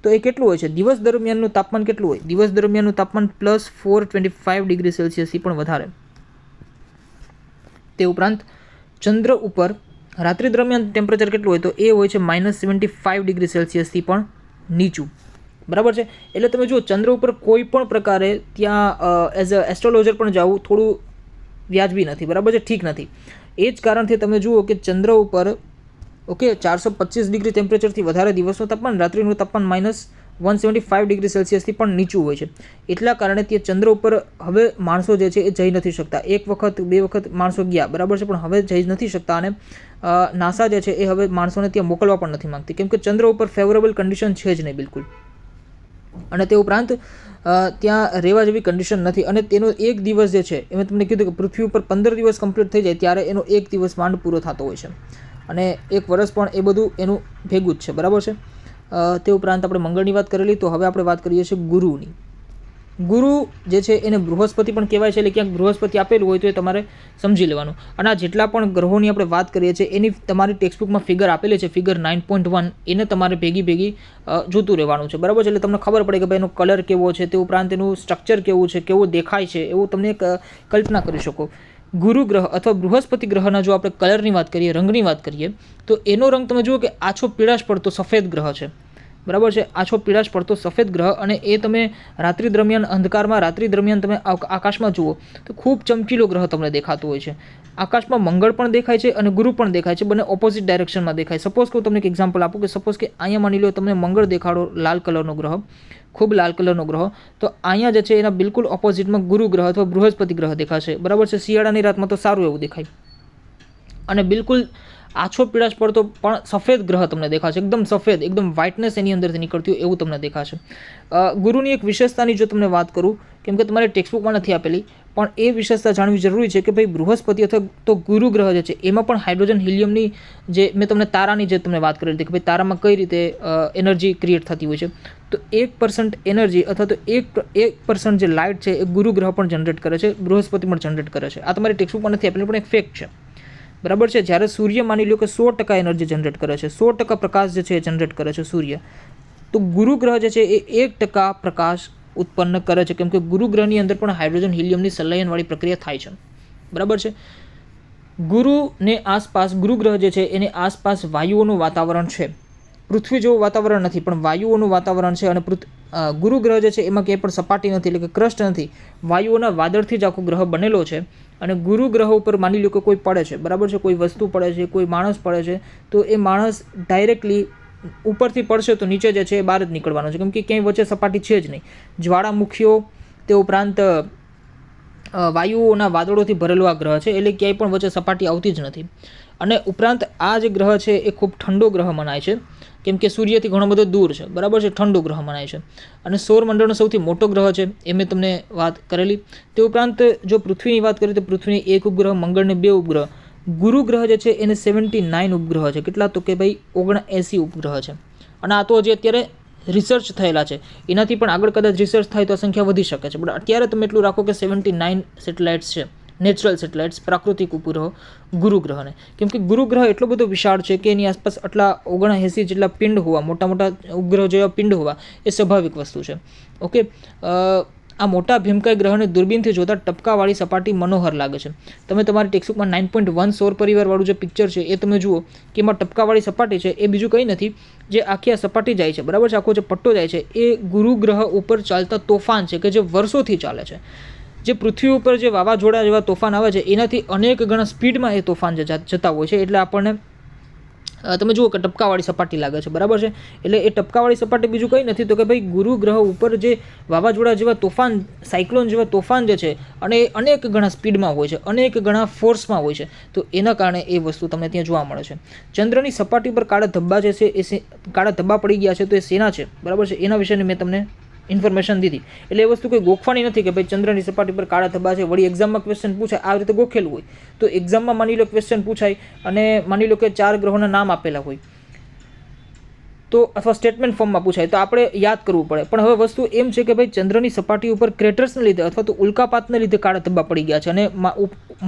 તો એ કેટલું હોય છે, દિવસ દરમિયાનનું તાપમાન કેટલું હોય, દિવસ દરમિયાનનું તાપમાન +425 ડિગ્રી સેલ્સિયસથી પણ વધારે. તે ઉપરાંત ચંદ્ર ઉપર રાત્રિ દરમિયાન ટેમ્પરેચર કેટલું હોય તો એ હોય છે -75 ડિગ્રી સેલ્સિયસથી પણ નીચું, બરાબર છે. એટલે તમે જુઓ ચંદ્ર ઉપર કોઈ પણ પ્રકારે ત્યાં એઝ અ એસ્ટ્રોલોજર પણ જવું થોડું વ્યાજબી નથી, બરાબર છે, ઠીક નથી. એ જ કારણથી તમે જુઓ કે ચંદ્ર ઉપર ઓકે 425 ડિગ્રી ટેમ્પરેચરથી વધારે દિવસનું તાપમાન, રાત્રિનું તાપમાન -175 ડિગ્રી સેલ્સિયસથી પણ નીચું હોય છે. એટલા કારણે તે ચંદ્ર ઉપર હવે માણસો જે છે એ જઈ નથી શકતા. 1 વખત 2 વખત માણસો ગયા, બરાબર છે, પણ હવે જઈ નથી શકતા. અને નાસા જે છે એ હવે માણસોને ત્યાં મોકલવા પણ નથી માંગતી, કેમ કે ચંદ્ર ઉપર ફેવરેબલ કન્ડિશન છે જ નહીં બિલકુલ. અને તે ઉપરાંત ત્યાં રહેવા જેવી કન્ડિશન નથી. અને તેનો 1 દિવસ જે છે એ મેં તમને કીધું કે પૃથ્વી ઉપર 15 દિવસ કમ્પ્લીટ થઈ જાય ત્યારે એનો 1 દિવસ માંડ પૂરો થતો હોય છે, અને 1 વર્ષ પણ એ બધું એનું ભેગું જ છે, બરાબર છે. તે ઉપરાંત આપણે મંગળની વાત કરેલી, તો હવે આપણે વાત કરીએ છીએ ગુરુની. ગુરુ જે છે એને બૃહસ્પતિ પણ કહેવાય છે, એટલે ક્યાંક બૃહસ્પતિ આપેલું હોય તો એ તમારે સમજી લેવાનું. અને આ જેટલા પણ ગ્રહોની આપણે વાત કરીએ છીએ એની તમારી ટેક્સ્ટબુકમાં ફિગર આપેલી છે, ફિગર 9.1, એને તમારે ભેગી જોતું રહેવાનું છે, બરાબર છે. એટલે તમને ખબર પડે કે ભાઈ એનો કલર કેવો છે, તે ઉપરાંત એનું સ્ટ્રક્ચર કેવું છે, કેવો દેખાય છે, એવું તમને એક કલ્પના કરી શકો. ગુરુ ગ્રહ અથવા બૃહસ્પતિ ગ્રહના જો આપણે કલરની વાત કરીએ, રંગની વાત કરીએ, તો એનો રંગ તમે જુઓ કે આછો પીળાશ પડતો સફેદ ગ્રહ છે, બરાબર છે, આછો પીળાશ પડતો સફેદ ગ્રહ, અને એ તમે રાત્રિ દરમિયાન અંધકારમાં રાત્રિ દરમિયાન તમે આકાશમાં જુઓ તો ખૂબ ચમકીલો ગ્રહ તમને દેખાતો હોય છે. આકાશમાં મંગળ પણ દેખાય છે અને ગુરુ પણ દેખાય છે, બંને ઓપોઝિટ ડાયરેક્શનમાં દેખાય. સપોઝ કહું તમને એક એક્ઝામ્પલ આપું કે સપોઝ કે અહીંયા માની લો તમને મંગળ દેખાડો લાલ કલરનો ગ્રહ, ખૂબ લાલ કલરનો ગ્રહ, તો અહીંયા જે છે એના બિલકુલ ઓપોઝિટમાં ગુરુ ગ્રહ અથવા બૃહસ્પતિ ગ્રહ દેખાશે. બરાબર છે, શિયાળાની રાતમાં તો સારું એવું દેખાય, અને બિલકુલ આછો પીળાશ પડતો પણ સફેદ ગ્રહ તમને દેખાશે, એકદમ સફેદ, એકદમ વ્હાઇટનેસ એની અંદરથી નીકળતી હોય એવું તમને દેખાશે. ગુરુની એક વિશેષતાની જો તમને વાત કરું, કેમ કે તમારે ટેક્સ્ટબુકમાં નથી આપેલી, પણ એ વિશેષતા જાણવી જરૂરી છે કે ભાઈ બૃહસ્પતિ અથવા તો ગુરુ ગ્રહ જે છે એમાં પણ હાઇડ્રોજન હિલિયમની જે મેં તમને તારાની જે તમને વાત કરી હતી કે ભાઈ તારામાં કઈ રીતે એનર્જી ક્રિએટ થતી હોય છે, તો 1% એનર્જી અથવા તો 1% જે લાઇટ છે એ ગુરુ ગ્રહ પણ જનરેટ કરે છે, બૃહસ્પતિ પણ જનરેટ કરે છે. આ તમારી ટેક્સ્ટબુકમાં નથી આપેલી પણ એક ફેક્ટ છે. બરાબર છે, જ્યારે સૂર્ય માની લો કે 100% એનર્જી જનરેટ કરે છે, 100% પ્રકાશ જે છે એ જનરેટ કરે છે સૂર્ય, તો ગુરુ ગ્રહ જે છે એ 1% પ્રકાશ ઉત્પન્ન કરે છે, કેમ કે ગુરુ ગ્રહની અંદર પણ હાઇડ્રોજન હિલિયમની સંલયનવાળી પ્રક્રિયા થાય છે. બરાબર છે, ગુરુને આસપાસ ગુરુ ગ્રહ જે છે એની આસપાસ વાયુઓનું વાતાવરણ છે, પૃથ્વી જેવું વાતાવરણ નથી પણ વાયુઓનું વાતાવરણ છે, અને ગુરુ ગ્રહ જે છે એમાં ક્યાંય પણ સપાટી નથી, એટલે કે ક્રસ્ટ નથી, વાયુઓના વાદળથી જ આખો ગ્રહ બનેલો છે. અને ગુરુ ગ્રહ ઉપર માની લો કે કોઈ પડે છે, બરાબર છે, કોઈ વસ્તુ પડે છે, કોઈ માણસ પડે છે, તો એ માણસ ડાયરેક્ટલી ઉપરથી પડશે તો નીચે જે છે એ બહાર જ નીકળવાનો છે, કેમ કે ક્યાંય વચ્ચે સપાટી છે જ નહીં. જ્વાળામુખીઓ તે ઉપરાંત વાયુઓના વાદળોથી ભરેલો આ ગ્રહ છે, એટલે ક્યાંય પણ વચ્ચે સપાટી આવતી જ નથી. અને ઉપરાંત આ જે ગ્રહ છે એ ખૂબ ઠંડો ગ્રહ મનાય છે, કેમ કે સૂર્યથી ઘણો બધો દૂર છે. બરાબર છે, ઠંડો ગ્રહ મનાય છે, અને સૌરમંડળનો સૌથી મોટો ગ્રહ છે, એ મેં તમને વાત કરેલી. તે ઉપરાંત જો પૃથ્વીની વાત કરીએ તો પૃથ્વીની 1 ઉપગ્રહ, મંગળને 2 ઉપગ્રહ, ગુરુ ગ્રહ જે છે એને 79 ઉપગ્રહ છે. કેટલા? તો કે ભાઈ 79 ઉપગ્રહ છે. અને આ તો હજી અત્યારે રિસર્ચ થયેલા છે, એનાથી પણ આગળ કદાચ રિસર્ચ થાય તો આ સંખ્યા વધી શકે છે, પણ અત્યારે તમે એટલું રાખો કે 79 સેટેલાઇટ્સ છે, નેચરલ સેટેલાઇટ્સ, પ્રાકૃતિક ઉપગ્રહો ગુરુ ગ્રહને. કેમ કે ગુરુ ગ્રહ એટલો બધો વિશાળ છે કે એની આસપાસ આટલા 79 જેટલા પિંડ હોવા, મોટા મોટા ઉપગ્રહ જેવા પિંડ હોવા એ સ્વાભાવિક વસ્તુ છે. ઓકે, આ મોટા ભીમકાય ગ્રહને દૂરબીનથી જોતા ટપકાવાળી સપાટી મનોહર લાગે છે. તમે તમારી ટેક્સ્ટબુકમાં 9.1 સૌર પરિવારવાળું જે પિક્ચર છે એ તમે જુઓ કે એમાં ટપકાવાળી સપાટી છે, એ બીજું કંઈ નથી, જે આખી આ સપાટી જાય છે, બરાબર છે, આખો જે પટ્ટો જાય છે એ ગુરુ ગ્રહ ઉપર ચાલતા તોફાન છે કે જે વર્ષોથી ચાલે છે. જે પૃથ્વી ઉપર જે વાવાઝોડા જેવા તોફાન આવે છે એનાથી અનેક ગણા સ્પીડમાં એ તોફાન જતા હોય છે, એટલે આપણને તમે જુઓ કે ટપકાવાળી સપાટી લાગે છે. બરાબર છે, એટલે એ ટપકાવાળી સપાટી બીજું કંઈ નથી તો કે ભાઈ ગુરુ ગ્રહ ઉપર જે વાવાઝોડા જેવા તોફાન, સાયક્લોન જેવા તોફાન જે છે, અને એ અનેક ગણા સ્પીડમાં હોય છે, અનેક ગણા ફોર્સમાં હોય છે, તો એના કારણે એ વસ્તુ તમને ત્યાં જોવા મળે છે. ચંદ્રની સપાટી પર કાળા ધબ્બા જે છે એ કાળા ધબ્બા પડી ગયા છે, તો એ શેના છે? બરાબર છે, એના વિશેની મેં તમને ઇન્ફોર્મેશન દીધી. એટલે એ વસ્તુ કોઈ ગોખવાની નથી કે ભાઈ ચંદ્રની સપાટી પર કાળા ધબ્બા છે, વળી એક્ઝામમાં ક્વેશ્ચન પૂછાય આ રીતે ગોખેલું હોય, તો એક્ઝામમાં માની લો ક્વેશ્ચન પૂછાય અને માની લો કે 4 ગ્રહોના નામ આપેલા હોય, તો અથવા સ્ટેટમેન્ટ ફોર્મમાં પૂછાય તો આપણે યાદ કરવું પડે. પણ હવે વસ્તુ એમ છે કે ભાઈ ચંદ્રની સપાટી ઉપર ક્રેટર્સને લીધે અથવા તો ઉલ્કાપાતને લીધે કાળા ધબ્બા પડી ગયા છે, અને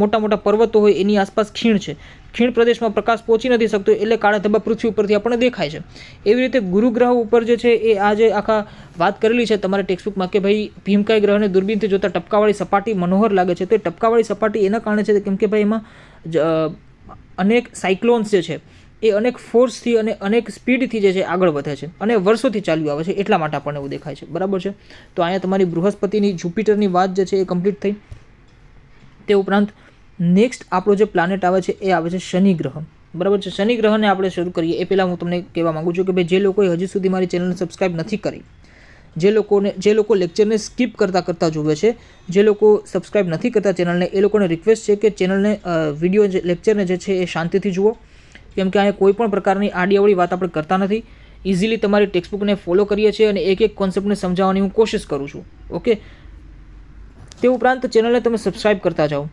મોટા મોટા પર્વતો હોય એની આસપાસ ખીણ છે, ખીણ પ્રદેશમાં પ્રકાશ પહોંચી નથી શકતો, એટલે કાળા ધબ્બા પૃથ્વી ઉપરથી આપણને દેખાય છે. એવી રીતે ગુરુ ગ્રહ ઉપર જે છે એ આ જે આખા વાત કરેલી છે તમારા ટેક્સ્ટબુકમાં કે ભાઈ ભીમકાય ગ્રહને દૂરબીનથી જોતા ટપકાવાળી સપાટી મનોહર લાગે છે, તો એ ટપકાવાળી સપાટી એના કારણે છે કેમ કે ભાઈ એમાં અનેક સાયક્લોન્સ જે છે એ અનેક ફોર્સથી અને અનેક સ્પીડથી જે છે આગળ વધે છે, અને વર્ષોથી ચાલ્યું આવે છે, એટલા માટે આપણને એવું દેખાય છે. બરાબર છે, તો અહીંયા તમારી બૃહસ્પતિની, જુપિટરની વાત જે છે એ કમ્પ્લીટ થઈ. તે ઉપરાંત નેક્સ્ટ આપણો જે પ્લાનેટ આવે છે એ આવે છે શનિ ગ્રહ. બરાબર છે, શનિ ગ્રહને આપણે શરૂ કરીએ એ પહેલાં હું તમને કહેવા માગું છું કે ભાઈ જે લોકોએ હજી સુધી મારી ચેનલને સબસ્ક્રાઈબ નથી કરી, જે લોકો લેક્ચરને સ્કીપ કરતાં જોવે છે, જે લોકો સબસ્ક્રાઈબ નથી કરતા ચેનલને, એ લોકોને રિક્વેસ્ટ છે કે ચેનલને વિડીયો લેક્ચરને જે છે એ શાંતિથી જુઓ, કેમ કે અહીંયા કોઈ પણ પ્રકારની આડીઅવળી વાત આપણે કરતા નથી. ઇઝીલી તમારી ટેક્સ્ટબુકને ફોલો કરીએ છીએ અને એક એક કોન્સેપ્ટને સમજાવવાની હું કોશિશ કરું છું. ઓકે, તે ઉપરાંત ચેનલને તમે સબસ્ક્રાઈબ કરતા જાઓ.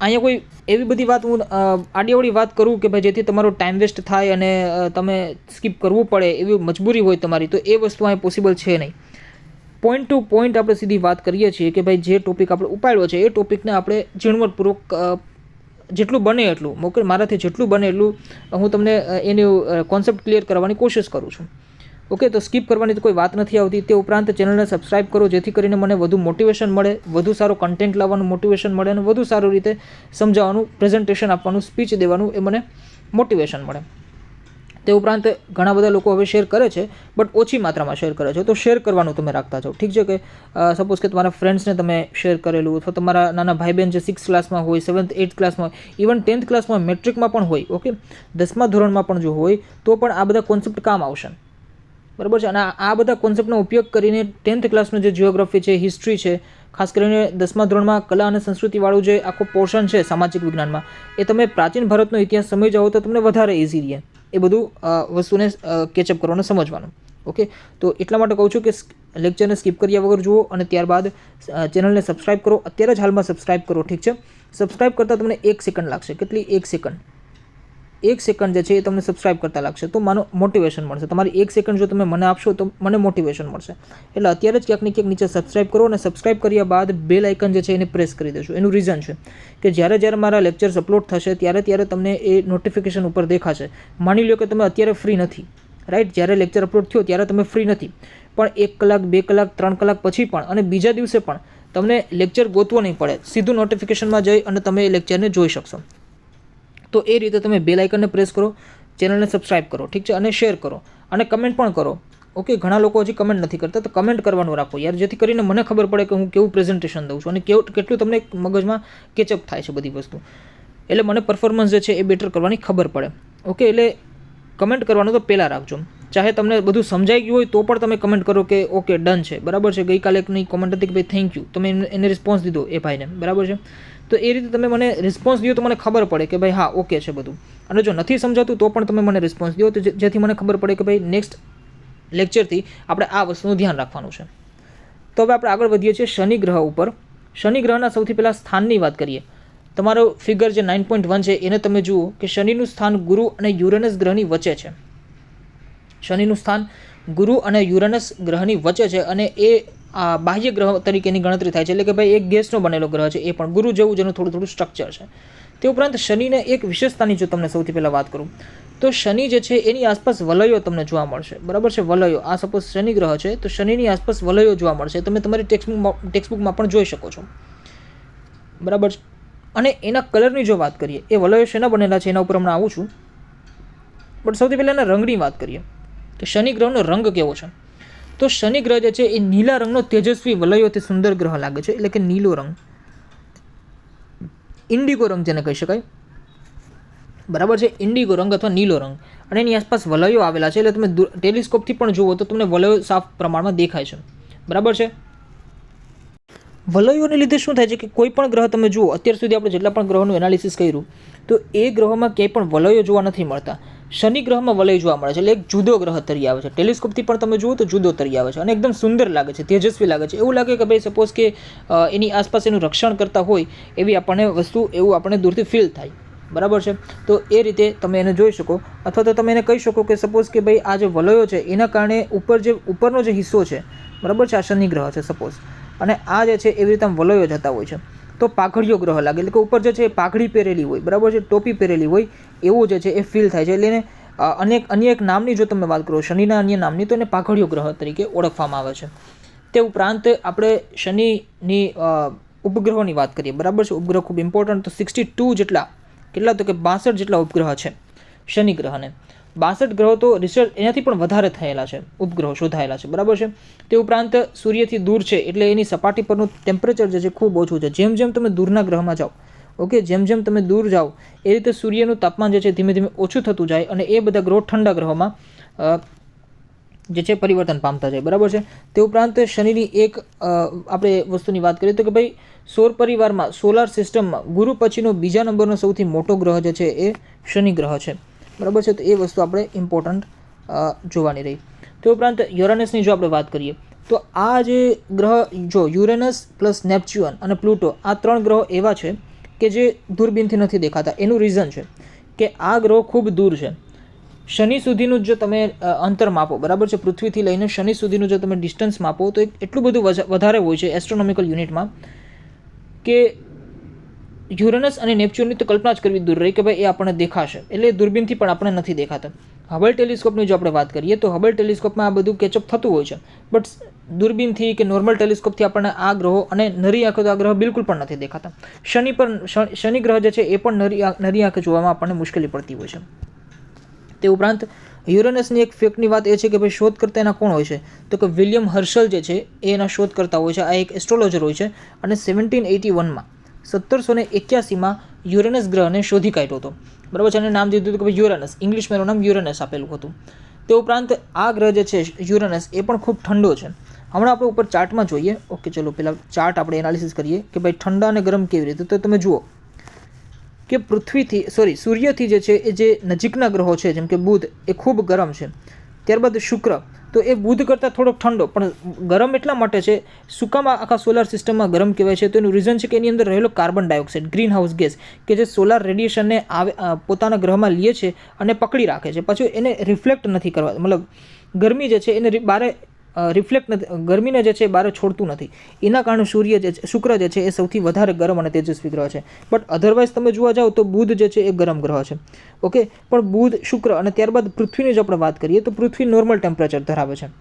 અહીંયા કોઈ એવી બધી વાત હું આડીઅવળી વાત કરું કે ભાઈ જેથી તમારો ટાઈમ વેસ્ટ થાય અને તમે સ્કીપ કરવું પડે એવી મજબૂરી હોય તમારી, તો એ વસ્તુ અહીંયા પોસિબલ છે નહીં. પોઈન્ટ ટુ પોઈન્ટ આપણે સીધી વાત કરીએ છીએ કે ભાઈ જે ટોપિક આપણે ઉપાડ્યો છે એ ટોપિકને આપણે ઝીણવટપૂર્વક જેટલું બને એટલું મારાથી જેટલું બને એટલું હું તમને એની કોન્સેપ્ટ ક્લિયર કરવાની કોશિશ કરું છું. ઓકે, તો સ્કીપ કરવાની તો કોઈ વાત નથી આવતી. તે ઉપરાંત ચેનલને સબસ્ક્રાઈબ કરો જેથી કરીને મને વધુ મોટિવેશન મળે, વધુ સારો કન્ટેન્ટ લાવવાનું મોટિવેશન મળે, અને વધુ સારી રીતે સમજાવવાનું, પ્રેઝન્ટેશન આપવાનું, સ્પીચ દેવાનું એ મને મોટિવેશન મળે. તે ઉપરાંત ઘણા બધા લોકો હવે શેર કરે છે, બટ ઓછી માત્રામાં શેર કરે છે. તો શેર કરવાનું તમે રાખતા જાઓ. ઠીક છે કે સપોઝ કે તમારા ફ્રેન્ડ્સને તમે શેર કરેલું, અથવા તમારા નાના ભાઈ બહેન જે 6th ક્લાસમાં હોય, 7th 8th ક્લાસમાં હોય, ઇવન 10th ક્લાસમાં, મેટ્રિકમાં પણ હોય, ઓકે, 10મા ધોરણમાં પણ જો હોય તો પણ આ બધા કોન્સેપ્ટ કામ આવશે. બરાબર છે. અને આ બધા કોન્સેપ્ટનો ઉપયોગ કરીને 10th ક્લાસનું જે જિયોગ્રાફી છે, હિસ્ટ્રી છે, ખાસ કરીને 10મા ધોરણમાં કલા અને સંસ્કૃતિવાળું જે આખો પોર્શન છે સામાજિક વિજ્ઞાનમાં, એ તમે પ્રાચીન ભારતનો ઇતિહાસ સમજી જાઓ તો તમને વધારે ઇઝી રહે એ બધું વસ્તુને કેચઅપ કરવાનું, સમજવાનું. ઓકે, તો એટલા માટે કહું છું કે લેક્ચરને સ્કીપ કર્યા વગર જુઓ અને ત્યારબાદ ચેનલને સબસ્ક્રાઇબ કરો. અત્યારે જ હાલમાં સબસ્ક્રાઇબ કરો. ઠીક છે. સબસ્ક્રાઇબ કરતાં તમને 1 સેકન્ડ લાગશે. કેટલી? 1 સેકન્ડ. 1 સેકન્ડ જે છે એ તમને સબસ્ક્રાઇબ કરતાં લાગશે, તો માનો મોટિવેશન મળશે. તમારી 1 સેકન્ડ જો તમે મને આપશો તો મને મોટિવેશન મળશે. એટલે અત્યારે જ ક્યાંક ને ક્યાંક નીચે સબસ્ક્રાઇબ કરો, અને સબસ્ક્રાઇબ કર્યા બાદ બેલ આઇકન જે છે એને પ્રેસ કરી દેજો. એનું રીઝન છે કે જ્યારે મારા લેક્ચર્સ અપલોડ થશે ત્યારે તમને એ નોટિફિકેશન ઉપર દેખાશે. માની લો કે તમે અત્યારે ફ્રી નથી, રાઈટ, જ્યારે લેક્ચર અપલોડ થયો ત્યારે તમે ફ્રી નથી, પણ 1 કલાક, 2 કલાક, 3 કલાક પછી પણ અને બીજા દિવસે પણ તમને લેક્ચર ગોતવો નહીં પડે. સીધું નોટિફિકેશનમાં જઈ અને તમે એ લેક્ચરને જોઈ શકશો. તો એ રીતે તમે બેલ આઇકનને પ્રેસ કરો, ચેનલને સબસ્ક્રાઇબ કરો. ઠીક છે. અને શેર કરો અને કમેન્ટ પણ કરો. ઓકે, ઘણા લોકો હજી કમેન્ટ નથી કરતા, તો કમેન્ટ કરવાનું રાખો યાર, જેથી કરીને મને ખબર પડે કે હું કેવું પ્રેઝન્ટેશન દઉં છું અને કેટલું તમને મગજમાં કેચઅપ થાય છે બધી વસ્તુ. એટલે મને પરફોર્મન્સ જે છે એ બેટર કરવાની ખબર પડે. ઓકે, એટલે કમેન્ટ કરવાનું તો પહેલાં રાખજો. ચાહે તમને બધું સમજાઈ ગયું હોય તો પણ તમે કમેન્ટ કરો કે ઓકે ડન છે, બરાબર છે. ગઈકાલે એકની કોમેન્ટ હતી કે ભાઈ થેન્ક યુ, તમે એને રિસ્પોન્સ દીધો એ ભાઈને, બરાબર છે. તો એ રીતે તમે મને રિસ્પોન્સ દો તો મને ખબર પડે કે ભાઈ હા ઓકે છે બધું. અને જો નથી સમજાતું તો પણ તમે મને રિસ્પોન્સ દો, તો જેથી મને ખબર પડે કે ભાઈ નેક્સ્ટ લેક્ચરથી આપણે આ વસ્તુનું ધ્યાન રાખવાનું છે. તો હવે આપણે આગળ વધીએ છીએ શનિ ગ્રહ ઉપર. શનિ ગ્રહના સૌથી પહેલાં સ્થાનની વાત કરીએ. તમારો ફિગર જે 9.1 છે એને તમે જુઓ કે શનિનું સ્થાન ગુરુ અને યુરેનસ ગ્રહની વચ્ચે છે. શનિનું સ્થાન ગુરુ અને યુરેનસ ગ્રહની વચ્ચે છે, અને એ બાહ્ય ગ્રહ તરીકેની ગણતરી થાય છે. એટલે કે ભાઈ એક ગેસનો બનેલો ગ્રહ છે, એ પણ ગુરુ જેવું જેનું થોડું સ્ટ્રક્ચર છે. તે ઉપરાંત શનિને એક વિશેષતાની જો તમને સૌથી પહેલાં વાત કરું તો શનિ જે છે એની આસપાસ વલયો તમને જોવા મળશે. બરાબર છે, વલયો. આ સપોઝ શનિ ગ્રહ છે તો શનિની આસપાસ વલયો જોવા મળશે. તમે તમારી ટેક્સ્ટબુકમાં પણ જોઈ શકો છો. બરાબર છે. અને એના કલરની જો વાત કરીએ, એ વલયો શેના બનેલા છે એના ઉપર હમણાં આવું છું, પણ સૌથી પહેલાં એના રંગની વાત કરીએ કે શનિ ગ્રહનો રંગ કેવો છે. તો શનિ ગ્રહ જે છે એ નીલા રંગનો તેજસ્વી વલયોથી સુંદર ગ્રહ લાગે છે. એટલે કે નીલો રંગ, ઇન્ડિગો રંગ જેને કહી શકાય. બરાબર છે, ઇન્ડિગો રંગ અથવા નીલો રંગ. અને એની આસપાસ વલયો આવેલા છે. એટલે તમે ટેલિસ્કોપથી પણ જુઓ તો તમને વલયો સાફ પ્રમાણમાં દેખાય છે. બરાબર છે. વલયોને લીધે શું થાય છે કે કોઈ પણ ગ્રહ તમે જુઓ, અત્યાર સુધી આપણે જેટલા પણ ગ્રહોનું એનાલિસિસ કર્યું તો એ ગ્રહોમાં ક્યાંય પણ વલયો જોવા નથી મળતા. શનિ ગ્રહમાં વલય જોવા મળે છે. એટલે એક જુદો ગ્રહ તરી આવે છે. ટેલિસ્કોપથી પણ તમે જુઓ તો જુદો તરી આવે છે અને એકદમ સુંદર લાગે છે, તેજસ્વી લાગે છે. એવું લાગે કે ભાઈ સપોઝ કે એની આસપાસ એનું રક્ષણ કરતા હોય એવી આપણને વસ્તુ, એવું આપણને દૂરથી ફીલ થાય. બરાબર છે. તો એ રીતે તમે એને જોઈ શકો, અથવા તો તમે એને કહી શકો કે સપોઝ કે ભાઈ આ જે વલયો છે એના કારણે ઉપરનો જે હિસ્સો છે, બરાબર છે, આ શનિ ગ્રહ છે સપોઝ, અને આ જે છે એવી રીતે આમ વલયો જતા હોય છે તો પાઘડીયો ગ્રહ લાગે. એટલે કે ઉપર જે છે એ પાઘડી પહેરેલી હોય, બરાબર છે, ટોપી પહેરેલી હોય એવું જે છે એ ફીલ થાય છે. એટલે એને અન્ય એક નામની જો તમે વાત કરો, શનિના અન્ય નામની, તો એને પાઘડીયો ગ્રહ તરીકે ઓળખવામાં આવે છે. તે ઉપરાંત આપણે શનિની ઉપગ્રહોની વાત કરીએ. બરાબર છે, ઉપગ્રહ ખૂબ ઇમ્પોર્ટન્ટ. તો 62 જેટલા, કેટલા તો કે 62 જેટલા ઉપગ્રહ છે શનિ ગ્રહને. 62 ગ્રહો તો રિસર્ચ એનાથી પણ વધારે થયેલા છે, ઉપગ્રહો શોધાયેલા છે. બરાબર છે. તે ઉપરાંત સૂર્યથી દૂર છે એટલે એની સપાટી પરનું ટેમ્પરેચર જે છે ખૂબ ઓછું છે. જેમ જેમ તમે દૂરના ગ્રહમાં જાઓ, ઓકે, જેમ જેમ તમે દૂર જાઓ એ રીતે સૂર્યનું તાપમાન જે છે ધીમે ધીમે ઓછું થતું જાય, અને એ બધા ગ્રહો ઠંડા ગ્રહોમાં જે છે પરિવર્તન પામતા જાય. બરાબર છે. તે ઉપરાંત શનિની એક આપણે વસ્તુની વાત કરીએ તો કે ભાઈ સૌર પરિવારમાં, સોલાર સિસ્ટમમાં ગુરુ પછીનો બીજા નંબરનો સૌથી મોટો ગ્રહ જે છે એ શનિ ગ્રહ છે. બરાબર છે. તો એ વસ્તુ આપણે ઇમ્પોર્ટન્ટ જોવાની રહી. તે ઉપરાંત યુરેનસની જો આપણે વાત કરીએ તો આ જે ગ્રહ, જો યુરેનસ પ્લસ નેપચ્યુન અને પ્લુટો, આ 3 ગ્રહો એવા છે કે જે દૂરબીનથી નથી દેખાતા. એનું રીઝન છે કે આ ગ્રહો ખૂબ દૂર છે. શનિ સુધીનું જો તમે અંતર માપો, બરાબર છે, પૃથ્વીથી લઈને શનિ સુધીનું જો તમે ડિસ્ટન્સ માપો તો એટલું બધું વધારે હોય છે એસ્ટ્રોનોમિકલ યુનિટમાં કે યુરેનસ અને નેપચ્યુનની તો કલ્પના જ કરવી દૂર રહી કે ભાઈ એ આપણને દેખાશે. એટલે દૂરબીનથી પણ આપણને નથી દેખાતા. હબલ ટેલિસ્કોપની જો આપણે વાત કરીએ તો હબલ ટેલિસ્કોપમાં આ બધું કેચઅપ થતું હોય છે, બટ દૂરબીનથી કે નોર્મલ ટેલિસ્કોપથી આપણને આ ગ્રહો અને નરી આંખે તો આ ગ્રહ બિલકુલ પણ નથી દેખાતા. શનિ ગ્રહ જે છે એ પણ નરી આંખે જોવામાં આપણને મુશ્કેલી પડતી હોય છે. તે ઉપરાંત યુરેનસની એક ફેક્ટની વાત એ છે કે ભાઈ શોધકર્તા એના કોણ હોય છે, તો કે વિલિયમ હર્શલ જે છે એ એના શોધકર્તા હોય છે. આ એક એસ્ટ્રોલોજર હોય છે અને 1781માં 1781માં યુરેનસ ગ્રહને શોધી કાઢ્યો હતો. બરાબર છે. અને નામ દીધું હતું કે ભાઈ યુરેનસ, ઇંગ્લિશમાં એનું નામ યુરેનસ આપેલું હતું. તે ઉપરાંત આ ગ્રહ જે છે યુરેનસ એ પણ ખૂબ ઠંડો છે. હમણાં આપણે ઉપર ચાર્ટમાં જોઈએ. ઓકે, ચલો પહેલાં ચાર્ટ આપણે એનાલિસિસ કરીએ કે ભાઈ ઠંડા અને ગરમ કેવી રીતે. તો તમે જુઓ કે સૂર્યથી જે છે એ જે નજીકના ગ્રહો છે જેમ કે બુધ એ ખૂબ ગરમ છે. ત્યારબાદ શુક્ર, તો એ બુધ કરતાં થોડોક ઠંડો પણ ગરમ એટલા માટે છે. સુકામાં આખા સોલાર સિસ્ટમમાં ગરમ કહેવાય છે. તો એનું રીઝન છે કે એની અંદર રહેલો carbon dioxide, green house gas, કે જે સોલાર રેડિયેશનને પોતાના ગ્રહમાં લે છે અને પકડી રાખે છે. પછી એને રિફ્લેક્ટ નથી કરવા, મતલબ ગરમી જે છે એને બારે રિફ્લેક્ટ નથી, ગરમીને જે છે એ બહાર છોડતું નથી. એના કારણે શુક્ર જે છે એ સૌથી વધારે ગરમ અને તેજસ્વી ગ્રહ છે. બટ અધરવાઇઝ તમે જોવા જાઓ તો બુધ જે છે એ ગરમ ગ્રહ છે. ઓકે, પણ બુધ, શુક્ર અને ત્યારબાદ પૃથ્વીની જો આપણે વાત કરીએ તો પૃથ્વી નોર્મલ ટેમ્પરેચર ધરાવે છે.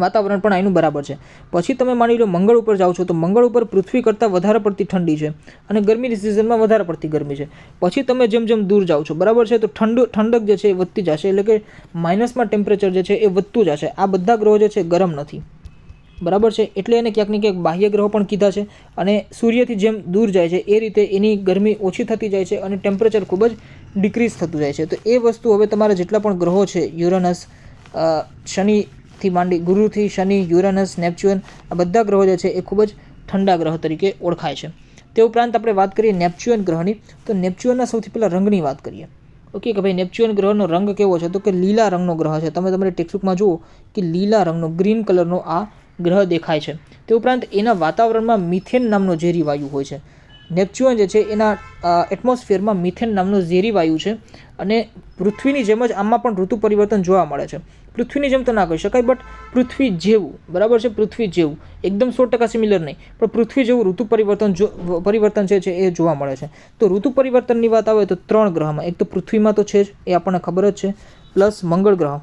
વાતાવરણ પણ એનું બરાબર છે. પછી તમે માની લો મંગળ ઉપર જાઓ છો તો મંગળ ઉપર પૃથ્વી કરતાં વધારે પડતી ઠંડી છે અને ગરમીની સિઝનમાં વધારે પડતી ગરમી છે. પછી તમે જેમ જેમ દૂર જાઓ છો, બરાબર છે, તો ઠંડક જે છે એ વધતી જશે, એટલે કે માઇનસમાં ટેમ્પરેચર જે છે એ વધતું જશે. આ બધા ગ્રહો જે છે ગરમ નથી. બરાબર છે. એટલે એને ક્યાંક ને ક્યાંક બાહ્ય ગ્રહો પણ કીધા છે. અને સૂર્યથી જેમ દૂર જાય છે એ રીતે એની ગરમી ઓછી થતી જાય છે અને ટેમ્પરેચર ખૂબ જ ડિક્રીઝ થતું જાય છે. તો એ વસ્તુ હવે તમારા જેટલા પણ ગ્રહો છે, યુરેનસ, શનિથી માંડી, ગુરુથી શનિ, યુરેનસ, નેપચ્યુન, આ બધા ગ્રહો જે છે એ ખૂબ જ ઠંડા ગ્રહ તરીકે ઓળખાય છે. તે ઉપરાંત આપણે વાત કરીએ નેપચ્યુન ગ્રહની, તો નેપચ્યુનના સૌથી પહેલાં રંગની વાત કરીએ. ઓકે, કે ભાઈ નેપચ્યુન ગ્રહનો રંગ કેવો છે, તો કે લીલા રંગનો ગ્રહ છે. તમે તમારી ટેક્સ્ટબુકમાં જુઓ કે લીલા રંગનો, ગ્રીન કલરનો આ ગ્રહ દેખાય છે. તે ઉપરાંત એના વાતાવરણમાં મિથેન નામનો ઝેરી વાયુ હોય છે. નેપચ્યુન જે છે એના એટમોસ્ફિયરમાં મિથેન નામનો ઝેરી વાયુ છે. અને પૃથ્વીની જેમ જ આમાં પણ ઋતુ પરિવર્તન જોવા મળે છે. પૃથ્વીની જેમ તો ના કહી શકાય, બટ પૃથ્વી જેવું, બરાબર છે, પૃથ્વી જેવું, એકદમ 100% સિમિલર નહીં, પણ પૃથ્વી જેવું ઋતુ પરિવર્તન છે એ જોવા મળે છે. તો ઋતુ પરિવર્તનની વાત આવે તો 3 ગ્રહમાં, એક તો પૃથ્વીમાં તો છે જ, એ આપણને ખબર જ છે, પ્લસ મંગળ ગ્રહ,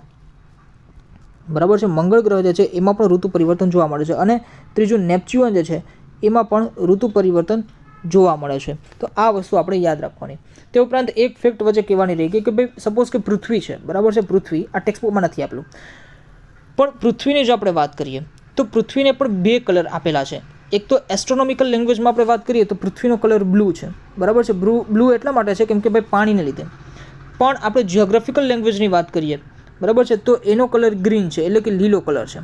બરાબર છે, મંગળ ગ્રહ જે છે એમાં પણ ઋતુ પરિવર્તન જોવા મળે છે. અને ત્રીજું નેપચ્યુન જે છે એમાં પણ ઋતુ પરિવર્તન જોવા મળે છે. તો આ વસ્તુ આપણે યાદ રાખવાની. તે ઉપરાંત એક ફેક્ટ વચ્ચે કહેવાની રહી ગઈ કે ભાઈ સપોઝ કે પૃથ્વી છે, બરાબર છે, પૃથ્વી આ ટેક્સ્ટબુકમાં નથી આપેલું, પણ પૃથ્વીની જો આપણે વાત કરીએ તો પૃથ્વીને પણ 2 કલર આપેલા છે. એક તો એસ્ટ્રોનોમિકલ લેંગ્વેજમાં આપણે વાત કરીએ તો પૃથ્વીનો કલર બ્લુ છે, બરાબર છે. બ્લુ એટલા માટે છે કેમ કે ભાઈ પાણીને લીધે. પણ આપણે જિયોગ્રાફિકલ લેંગ્વેજની વાત કરીએ, બરાબર છે, તો એનો કલર ગ્રીન છે, એટલે કે લીલો કલર છે.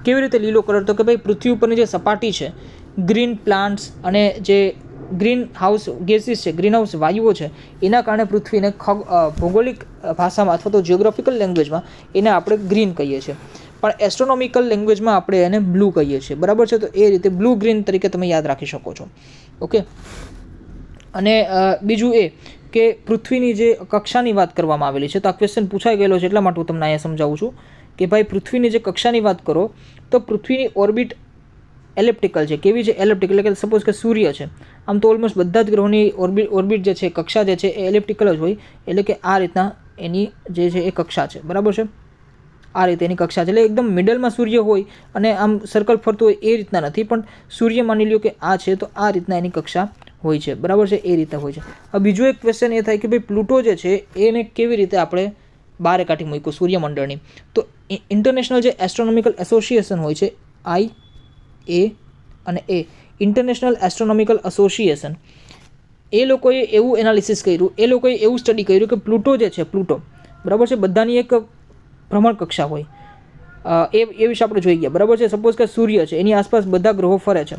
કેવી રીતે લીલો કલર, તો કે ભાઈ પૃથ્વી ઉપરની જે સપાટી છે, ગ્રીન પ્લાન્ટ્સ અને જે ગ્રીન હાઉસ ગેસીસ છે, ગ્રીન હાઉસ વાયુઓ છે, એના કારણે પૃથ્વીને ભૌગોલિક ભાષામાં અથવા તો જિયોગ્રાફિકલ લેંગ્વેજમાં એને આપણે ગ્રીન કહીએ છીએ. પણ એસ્ટ્રોનોમિકલ લેંગ્વેજમાં આપણે એને બ્લુ કહીએ છીએ, બરાબર છે. તો એ રીતે બ્લુ ગ્રીન તરીકે તમે યાદ રાખી શકો છો. ઓકે, અને બીજું એ કે પૃથ્વીની જે કક્ષાની વાત કરવામાં આવેલી છે, તો આ ક્વેશ્ચન પૂછાઈ ગયેલો છે, એટલા માટે હું તમને અહીંયા સમજાવું છું કે ભાઈ પૃથ્વીની જે કક્ષાની વાત કરો તો પૃથ્વીની ઓર્બિટ એલિપ્ટિકલ છે. કેવી છે? એલિપ્ટિકલ. એટલે કે સપોઝ કે સૂર્ય છે, આમ તો ઓલમોસ્ટ બધા જ ગ્રહોની ઓર્બિટ જે છે, કક્ષા જે છે એ એલિપ્ટિકલ જ હોય. એટલે કે આ રીતના એની જે છે એ કક્ષા છે, બરાબર છે. આ રીતે એની કક્ષા છે, એટલે એકદમ મિડલમાં સૂર્ય હોય અને આમ સર્કલ ફરતું હોય એ રીતના નથી, પણ સૂર્ય માની લ્યો કે આ છે તો આ રીતના એની કક્ષા હોય છે, બરાબર છે, એ રીતે હોય છે. હવે બીજો એક ક્વેશ્ચન એ થાય કે ભાઈ પ્લુટો જે છે એને કેવી રીતે આપણે બહાર કાઢી મૂક્યો સૂર્યમંડળની. તો ઇન્ટરનેશનલ જે એસ્ટ્રોનોમિકલ એસોસિએશન હોય છે, IA અને A, ઇન્ટરનેશનલ એસ્ટ્રોનોમિકલ એસોસિએશન, એ લોકોએ એવું એનાલિસિસ કર્યું, એ લોકોએ એવું સ્ટડી કર્યું કે પ્લુટો જે છે, પ્લુટો, બરાબર છે, બધાની એક ભ્રમણ કક્ષા હોય, એ વિશે આપણે જોઈ ગયા, બરાબર છે. સપોઝ કે સૂર્ય છે, એની આસપાસ બધા ગ્રહો ફરે છે,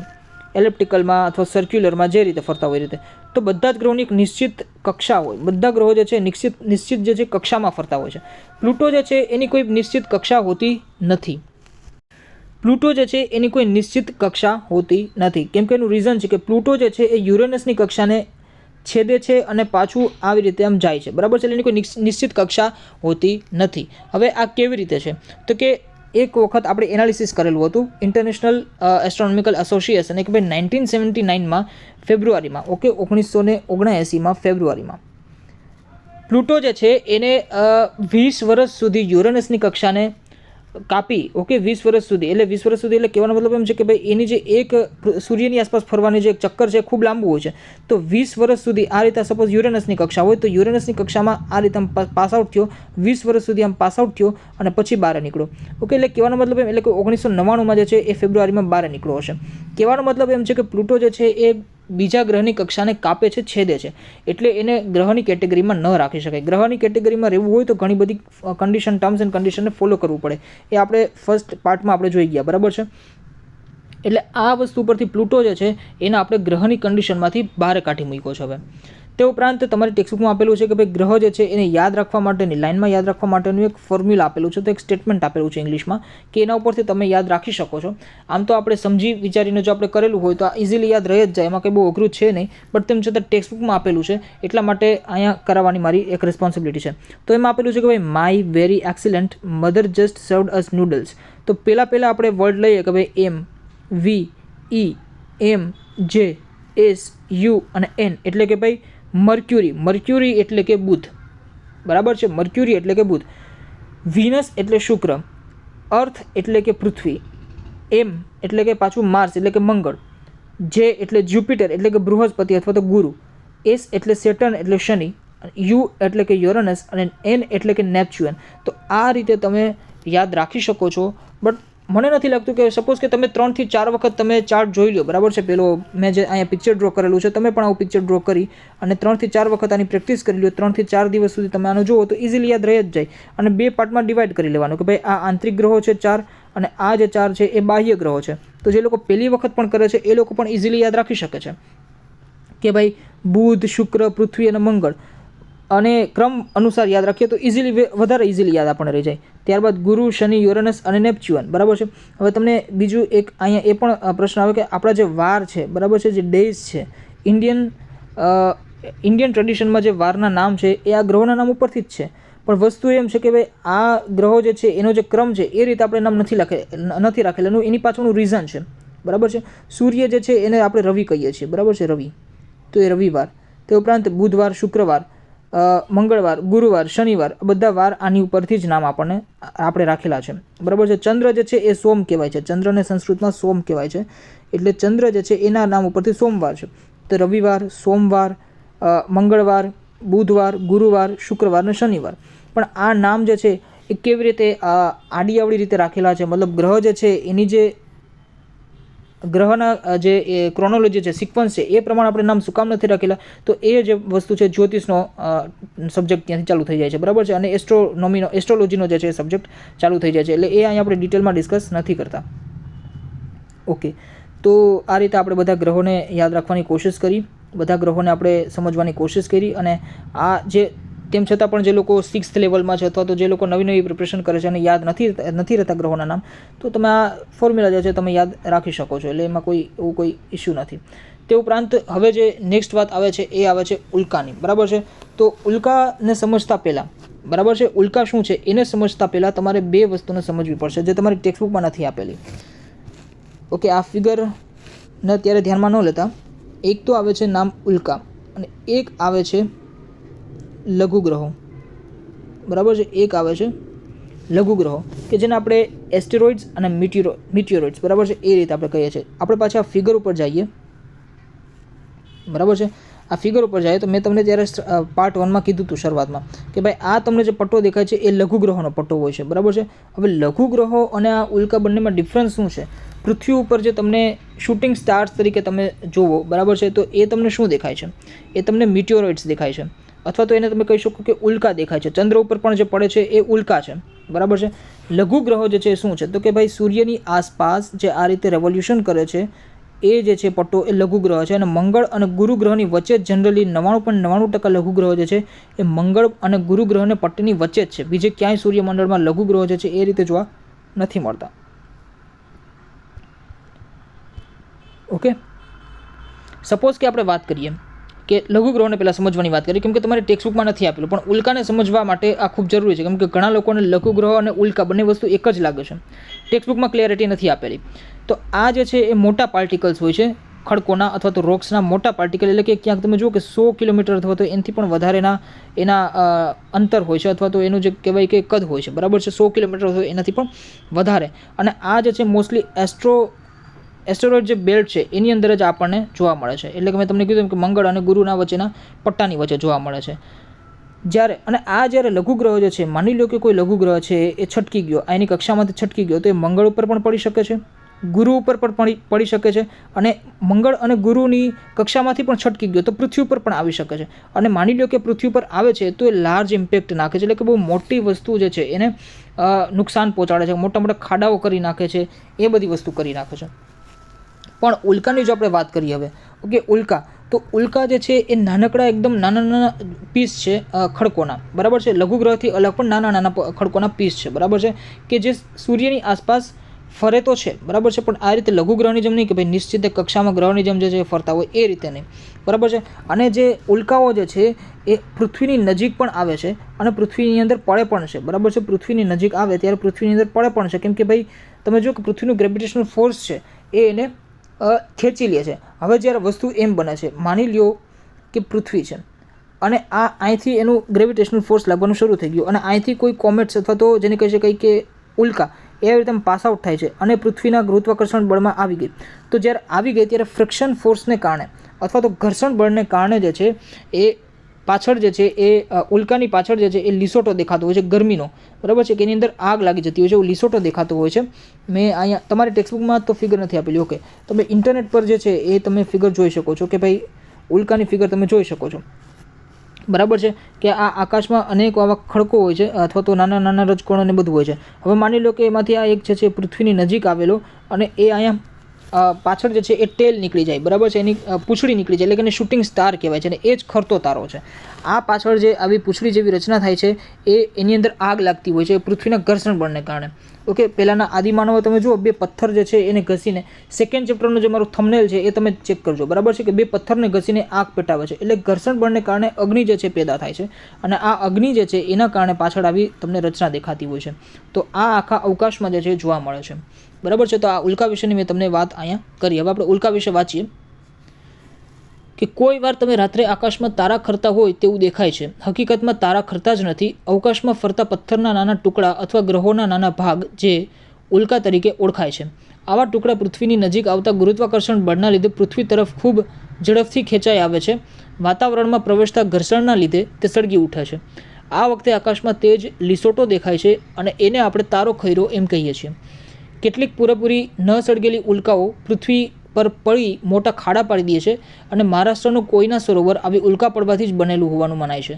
એલિપ્ટિકલમાં અથવા સર્ક્યુલરમાં જે રીતે ફરતા હોય રીતે. તો બધા જ ગ્રહોની એક નિશ્ચિત કક્ષા હોય, બધા ગ્રહો જે છે નિશ્ચિત જે છે કક્ષામાં ફરતા હોય છે. પ્લુટો જે છે એની કોઈ નિશ્ચિત કક્ષા હોતી નથી. પ્લુટો જે છે એની કોઈ નિશ્ચિત કક્ષા હોતી નથી, કેમ કે એનું રીઝન છે કે પ્લુટો જે છે એ યુરેનસની કક્ષાને છેદે છે અને પાછું આવી રીતે આમ જાય છે, બરાબર છે. એટલે એની કોઈ નિશ્ચિત કક્ષા હોતી નથી. હવે આ કેવી રીતે છે, તો કે એક વખત આપણે એનાલિસિસ કરેલું હતું ઇન્ટરનેશનલ એસ્ટ્રોનોમિકલ એસોસિએશન, કે ભાઈ 1979માં ફેબ્રુઆરીમાં, ઓકે, 1979માં ફેબ્રુઆરીમાં પ્લુટો જે છે એને 20 વર્ષ સુધી યુરેનસની કક્ષાને કાપી ઓકે 20 વર્ષ સુધી, એટલે 20 વર્ષ સુધી એટલે કહેવાનો મતલબ એમ છે કે ભાઈ એની જે એક સૂર્યની આસપાસ ફરવાની જે એક ચક્કર છે ખૂબ લાંબુ હોય છે. તો 20 વર્ષ સુધી આ રીતે સપોઝ યુરેનસની કક્ષા હોય તો યુરેનસની કક્ષામાં આ રીતે આમ પાસ આઉટ થયો, 20 વર્ષ સુધી આમ પાસ આઉટ થયો અને પછી બહાર નીકળ્યો. ઓકે, એટલે કહેવાનો મતલબ એમ એટલે કે 1999માં જે છે એ ફેબ્રુઆરીમાં બહાર નીકળ્યો હશે. કહેવાનો મતલબ એમ છે કે પ્લુટો જે છે એ બીજા ગ્રહની કક્ષાને કાપે છે, છેદે છે, એટલે એને ગ્રહની કેટેગરીમાં ન રાખી શકાય. ગ્રહની કેટેગરીમાં રહેવું હોય તો ઘણી બધી કન્ડિશન, ટર્મ્સ એન્ડ કન્ડિશનને ફોલો કરવું પડે. એ આપણે ફર્સ્ટ પાર્ટમાં આપણે જોઈ ગયા, બરાબર છે. એટલે આ વસ્તુ પરથી પ્લુટો જે છે એને આપણે ગ્રહની કન્ડિશનમાંથી બહાર કાઢી મૂક્યો છે. હવે તે ઉપરાંત તમારી ટેક્સ્ટબુકમાં આપેલું છે કે ભાઈ ગ્રહ જે છે એને યાદ રાખવા માટેની, લાઇનમાં યાદ રાખવા માટેનું એક ફોર્મ્યુલા આપેલું છે, તો એક સ્ટેટમેન્ટ આપેલું છે ઇંગ્લિશમાં કે એના ઉપરથી તમે યાદ રાખી શકો છો. આમ તો આપણે સમજી વિચારીને જો આપણે કરેલું હોય તો આ ઇઝીલી યાદ રહી જ જાય, એમાં કંઈ બહુ અઘરું છે નહીં, બટ તેમ છતાં ટેક્સ્ટબુકમાં આપેલું છે એટલા માટે અહીંયા કરાવવાની મારી એક રિસ્પોન્સિબિલિટી છે. તો એમાં આપેલું છે કે ભાઈ my very excellent mother just સર્વડ us noodles. તો પહેલાં આપણે વર્ડ લઈએ કે ભાઈ એમ, વી, ઈ, એમ, જે, એસ, યુ અને એન એટલે કે ભાઈ મર્ક્યુરી. મર્ક્યુરી એટલે કે બુધ, બરાબર છે. મર્ક્યુરી એટલે કે બુધ. વિનસ એટલે શુક્ર. અર્થ એટલે કે પૃથ્વી. એમ એટલે કે પાછું માર્સ એટલે કે મંગળ. જે એટલે જ્યુપિટર એટલે કે બૃહસ્પતિ અથવા તો ગુરુ. એસ એટલે સેટર્ન એટલે શનિ. યુ એટલે કે યુરેનસ અને એન એટલે કે નેપચ્યુન. તો આ રીતે તમે યાદ રાખી શકો છો. બટ મને નથી લાગતું કે સપોઝ કે તમે 3 થી 4 વખત તમે ચાર્ટ જોઈ લો, બરાબર છે. પેલો મેં જે અહીંયા પિક્ચર ડ્રો કરેલું છે, તમે પણ આવું પિક્ચર ડ્રો કરી અને 3 થી 4 વખત આની પ્રેક્ટિસ કરી લો, 3 થી 4 દિવસ સુધી તમે આનો જુઓ તો ઇઝીલી યાદ રહી જ જાય. અને 2 પાર્ટમાં ડિવાઈડ કરી લેવાનું કે ભાઈ આ આંતરિક ગ્રહો છે 4 અને આ જે 4 છે એ બાહ્ય ગ્રહો છે. તો જે લોકો પહેલી વખત પણ કરે છે એ લોકો પણ ઇઝીલી યાદ રાખી શકે છે કે ભાઈ બુધ, શુક્ર, પૃથ્વી અને મંગળ, અને ક્રમ અનુસાર યાદ રાખીએ તો વધારે ઇઝીલી યાદ આપણને રહી જાય. ત્યારબાદ ગુરુ, શનિ, યુરેનસ અને નેપચ્યુન, બરાબર છે. હવે તમને બીજું એક અહીંયા એ પણ પ્રશ્ન આવે કે આપણા જે વાર છે, બરાબર છે, જે ડેઝ છે, ઇન્ડિયન ટ્રેડિશનમાં જે વારના નામ છે એ આ ગ્રહોના નામ ઉપરથી જ છે. પણ વસ્તુ એમ છે કે ભાઈ આ ગ્રહો જે છે એનો જે ક્રમ છે એ રીતે આપણે નામ નથી રાખેલું. એની પાછળનું રીઝન છે, બરાબર છે. સૂર્ય જે છે એને આપણે રવિ કહીએ છીએ, બરાબર છે, રવિ, તો એ રવિવાર. તે ઉપરાંત બુધવાર, શુક્રવાર, મંગળવાર, ગુરુવાર, શનિવાર, બધા વાર આની ઉપરથી જ નામ આપણે રાખેલા છે, બરાબર છે. ચંદ્ર જે છે એ સોમ કહેવાય છે. ચંદ્રને સંસ્કૃતમાં સોમ કહેવાય છે, એટલે ચંદ્ર જે છે એના નામ ઉપરથી સોમવાર છે. તો રવિવાર, સોમવાર, મંગળવાર, બુધવાર, ગુરુવાર, શુક્રવાર અને શનિવાર. પણ આ નામ જે છે એ કેવી રીતે આડી અવળી રીતે રાખેલા છે, મતલબ ગ્રહ જે છે એની જે ગ્રહના જે ક્રોનોલોજી છે, સિક્વન્સ છે, એ પ્રમાણે આપણે નામ શું કામ નથી રાખેલા? તો એ જે વસ્તુ છે જ્યોતિષનો સબ્જેક્ટ ત્યાંથી ચાલુ થઈ જાય છે, બરાબર છે. અને એસ્ટ્રોલોજીનો જે છે એ સબ્જેક્ટ ચાલુ થઈ જાય છે, એટલે એ અહીંયા આપણે ડિટેલમાં ડિસ્કસ નથી કરતા. ઓકે, તો આ રીતે આપણે બધા ગ્રહોને યાદ રાખવાની કોશિશ કરી, બધા ગ્રહોને આપણે સમજવાની કોશિશ કરી. અને આ જે તેમ છતાં પણ જે લોકો 6th લેવલમાં છે અથવા તો જે લોકો નવી પ્રિપરેશન કરે છે અને યાદ નથી રહેતા ગ્રહોના નામ, તો તમે આ ફોર્મ્યુલા જે છે તમે યાદ રાખી શકો છો, એટલે એમાં એવું કોઈ ઇસ્યુ નથી. તે ઉપરાંત હવે જે નેક્સ્ટ વાત આવે છે એ આવે છે ઉલ્કાની, બરાબર છે. તો ઉલ્કાને સમજતા પહેલાં, બરાબર છે, ઉલ્કા શું છે એને સમજતા પહેલાં તમારે 2 વસ્તુને સમજવી પડશે જે તમારી ટેક્સ્ટબુકમાં નથી આપેલી. ઓકે, આ ફિગરને અત્યારે ધ્યાનમાં ન લેતા. એક તો આવે છે નામ ઉલ્કા અને એક આવે છે લઘુ ગ્રહો, બરાબર છે. એક આવે છે લઘુ ગ્રહો કે જેને આપણે એસ્ટેરોઇડ્સ અને મિટિયોરોઇડ્સ, બરાબર છે, એ રીતે આપણે કહીએ છીએ. આપણે પાછા ફિગર ઉપર જઈએ, બરાબર છે. આ ફિગર ઉપર જાય તો મેં તમને ત્યારે પાર્ટ 1માં કીધું હતું શરૂઆતમાં કે ભાઈ આ તમને જે પટ્ટો દેખાય છે એ લઘુ ગ્રહોનો પટ્ટો હોય છે, બરાબર છે. હવે લઘુ ગ્રહો અને આ ઉલ્કા બંનેમાં ડિફરન્સ શું છે? પૃથ્વી ઉપર જે તમને શૂટિંગ સ્ટાર્સ તરીકે તમે જુઓ, બરાબર છે, તો એ તમને શું દેખાય છે? એ તમને મિટિયોરોઇડ્સ દેખાય છે, અથવા તો એને તમે કહી શકો કે ઉલ્કા દેખાય છે. ચંદ્ર ઉપર પણ જે પડે છે એ ઉલ્કા છે, બરાબર છે. લઘુ ગ્રહો જે છે એ શું છે? તો કે ભાઈ સૂર્યની આસપાસ જે આ રીતે રેવોલ્યુશન કરે છે એ જે છે પટ્ટો એ લઘુ ગ્રહ છે. અને મંગળ અને ગુરુ ગ્રહની વચ્ચે જનરલી 99.99% લઘુ ગ્રહો જે છે એ મંગળ અને ગુરુ ગ્રહને પટ્ટીની વચ્ચે જ છે. બીજે ક્યાંય સૂર્યમંડળમાં લઘુ ગ્રહો જે છે એ રીતે જોવા નથી મળતા. ઓકે, સપોઝ કે આપણે વાત કરીએ કે લઘુ ગ્રહોને પહેલાં સમજવાની વાત કરીએ, કેમ કે તમારે ટેક્સ્ટબુકમાં નથી આપેલું, પણ ઉલ્કાને સમજવા માટે આ ખૂબ જરૂરી છે, કેમ કે ઘણા લોકોને લઘુ ગ્રહો અને ઉલ્કા બંને વસ્તુ એક જ લાગે છે. ટેક્સ્ટબુકમાં ક્લિયરિટી નથી આપેલી. તો આ જે છે એ મોટા પાર્ટિકલ્સ હોય છે, ખડકોના અથવા તો રોક્સના મોટા પાર્ટિકલ, એટલે કે ક્યાંક તમે જુઓ કે 100 કિલોમીટર અથવા તો એનાથી પણ વધારેના એના અંતર હોય છે, અથવા તો એનું જે કહેવાય કે કદ હોય છે, બરાબર છે, 100 કિલોમીટર અથવા એનાથી પણ વધારે. અને આ જે છે મોસ્ટલી એસ્ટેરોઇડ જે બેલ્ટ છે એની અંદર જ આપણને જોવા મળે છે. એટલે કે મેં તમને કીધું કે મંગળ અને ગુરુના વચ્ચેના પટ્ટાની વચ્ચે જોવા મળે છે. જ્યારે લઘુગ્રહ જે છે, માની લો કે કોઈ લઘુગ્રહ છે એ છટકી ગયો, એની કક્ષામાંથી છટકી ગયો, તો એ મંગળ ઉપર પણ પડી શકે છે, ગુરુ ઉપર પણ પડી શકે છે, અને મંગળ અને ગુરુની કક્ષામાંથી પણ છટકી ગયો તો પૃથ્વી ઉપર પણ આવી શકે છે. અને માની લો કે પૃથ્વી પર આવે છે તો એ લાર્જ ઇમ્પેક્ટ નાખે છે, એટલે કે બહુ મોટી વસ્તુ જે છે એને નુકસાન પહોંચાડે છે, મોટા મોટા ખાડાઓ કરી નાખે છે, એ બધી વસ્તુ કરી નાખે છે. પણ ઉલ્કાની જો આપણે વાત કરીએ હવે, ઓકે, તો ઉલ્કા જે છે એ નાનકડા એકદમ નાના પીસ છે ખડકોના, બરાબર છે, લઘુગ્રહથી અલગ પણ નાના ખડકોના પીસ છે, બરાબર છે, કે જે સૂર્યની આસપાસ ફરે તો છે, બરાબર છે, પણ આ રીતે લઘુગ્રહની જેમ નહીં કે ભાઈ નિશ્ચિત કક્ષામાં ગ્રહની જેમ જે છે ફરતા હોય એ રીતે નહીં, બરાબર છે. અને જે ઉલ્કાઓ જે છે એ પૃથ્વીની નજીક પણ આવે છે અને પૃથ્વીની અંદર પડે પણ છે, બરાબર છે. પૃથ્વીની નજીક આવે ત્યારે પૃથ્વીની અંદર પડે પણ છે, કેમ કે ભાઈ તમે જો કે પૃથ્વીનું ગ્રેવિટેશનલ ફોર્સ છે એ એને ખેંચી લે છે. હવે જ્યારે વસ્તુ એમ બને છે, માની લ્યો કે પૃથ્વી છે અને આ અહીંથી એનું ગ્રેવિટેશનલ ફોર્સ લાગવાનું શરૂ થઈ ગયું અને અહીંથી કોઈ કોમેટ્સ અથવા તો જેને કહી શકાય કે ઉલ્કા એ રીતે પાસ આઉટ થાય છે અને પૃથ્વીના ગુરુત્વાકર્ષણ બળમાં આવી ગઈ. તો જ્યારે આવી ગઈ ત્યારે ફ્રિક્શન ફોર્સને કારણે અથવા તો ઘર્ષણ બળને કારણે જે છે એ પાછળ જે છે એ ઉલ્કાની પાછળ જે છે એ લીસોટો દેખાતો હોય છે ગરમીનો, બરાબર છે, કે એની અંદર આગ લાગી જતી હોય છે, એવું લીસોટો દેખાતો હોય છે. મેં અહીંયા તમારી ટેક્સ્ટબુકમાં તો ફિગર નથી આપેલી, ઓકે, તમે ઇન્ટરનેટ પર જે છે એ તમે ફિગર જોઈ શકો છો કે ભાઈ ઉલ્કાની ફિગર તમે જોઈ શકો છો, બરાબર છે, કે આ આકાશમાં અનેક આવા ખડકો હોય છે અથવા તો નાના નાના રજકણો ને બધું હોય છે. હવે માની લો કે એમાંથી આ એક છે પૃથ્વીની નજીક આવેલો અને એ અહીંયા પાછળ જે છે એ ટેલ નીકળી જાય, બરાબર છે, એની પૂંછડી નીકળી જાય, એટલે કે એને શૂટિંગ સ્ટાર કહેવાય છે, અને એ જ ખરતો તારો છે. આ પાછળ જે આવી પૂંછડી જેવી રચના થાય છે એની અંદર આગ લાગતી હોય છે પૃથ્વીના ઘર્ષણ બળને કારણે. ઓકે, પહેલાંના આદિમાનવો તમે જુઓ, 2 પથ્થર જે છે એને ઘસીને, સેકન્ડ ચેપ્ટરનું જે મારું થંબનેલ છે એ તમે ચેક કરજો, બરાબર છે, કે 2 પથ્થરને ઘસીને આગ પેટાવે છે, એટલે ઘર્ષણ બળને કારણે અગ્નિ જે છે પેદા થાય છે, અને આ અગ્નિ જે છે એના કારણે પાછળ આવી તમને રચના દેખાતી હોય છે. તો આ આખા અવકાશમાં જે છે જોવા મળે છે, બરાબર છે. તો આ ઉલ્કા વિશેની મેં તમને વાત અહીંયા કરી. હવે આપણે ઉલ્કા વિશે વાંચીએ કે કોઈ વાર તમે રાત્રે આકાશમાં તારા ખરતા હોય તેવું દેખાય છે. હકીકતમાં તારા ખરતા જ નથી, અવકાશમાં ફરતા પથ્થરના નાના ટુકડા અથવા ગ્રહોના નાના ભાગ જે ઉલ્કા તરીકે ઓળખાય છે. આવા ટુકડા પૃથ્વીની નજીક આવતા ગુરુત્વાકર્ષણ બળના લીધે પૃથ્વી તરફ ખૂબ ઝડપથી ખેંચાઈ આવે છે. વાતાવરણમાં પ્રવેશતા ઘર્ષણના લીધે તે સળગી ઉઠે છે. આ વખતે આકાશમાં તેજ લીસોટો દેખાય છે અને એને આપણે તારો ખૈરો એમ કહીએ છીએ. કેટલીક પૂરેપૂરી ન સળગેલી ઉલ્કાઓ પૃથ્વી પર પડી મોટા ખાડા પાડી દે છે અને મહારાષ્ટ્રનું કોયના સરોવર આવી ઉલ્કા પડવાથી જ બનેલું હોવાનું મનાય છે.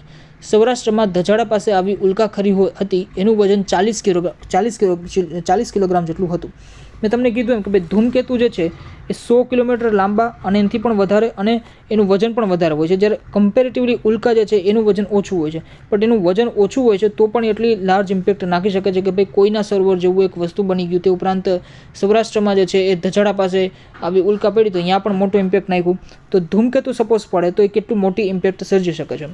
સૌરાષ્ટ્રમાં ધજાડા પાસે આવી ઉલ્કા ખરી હતી, એનું વજન 40 કિલોગ્રામ જેટલું હતું. મેં તમને કીધું એમ કે ભાઈ ધૂમકેતુ જે છે એ 100 કિલોમીટર લાંબા અને એનાથી પણ વધારે અને એનું વજન પણ વધારે હોય છે, જ્યારે કમ્પેરેટિવલી ઉલ્કા જે છે એનું વજન ઓછું હોય છે, પણ એનું વજન ઓછું હોય છે તો પણ એટલી લાર્જ ઇમ્પેક્ટ નાખી શકે છે કે ભાઈ કોઈના સરોવર જેવું એક વસ્તુ બની ગયું. તે ઉપરાંત સૌરાષ્ટ્રમાં જે છે એ ધજાડા પાસે આવી ઉલ્કા પડી તો અહીંયા પણ મોટું ઇમ્પેક્ટ નાખ્યું. તો ધૂમકેતુ સપોઝ પડે તો એ કેટલું મોટી ઇમ્પેક્ટ સર્જી શકે છે.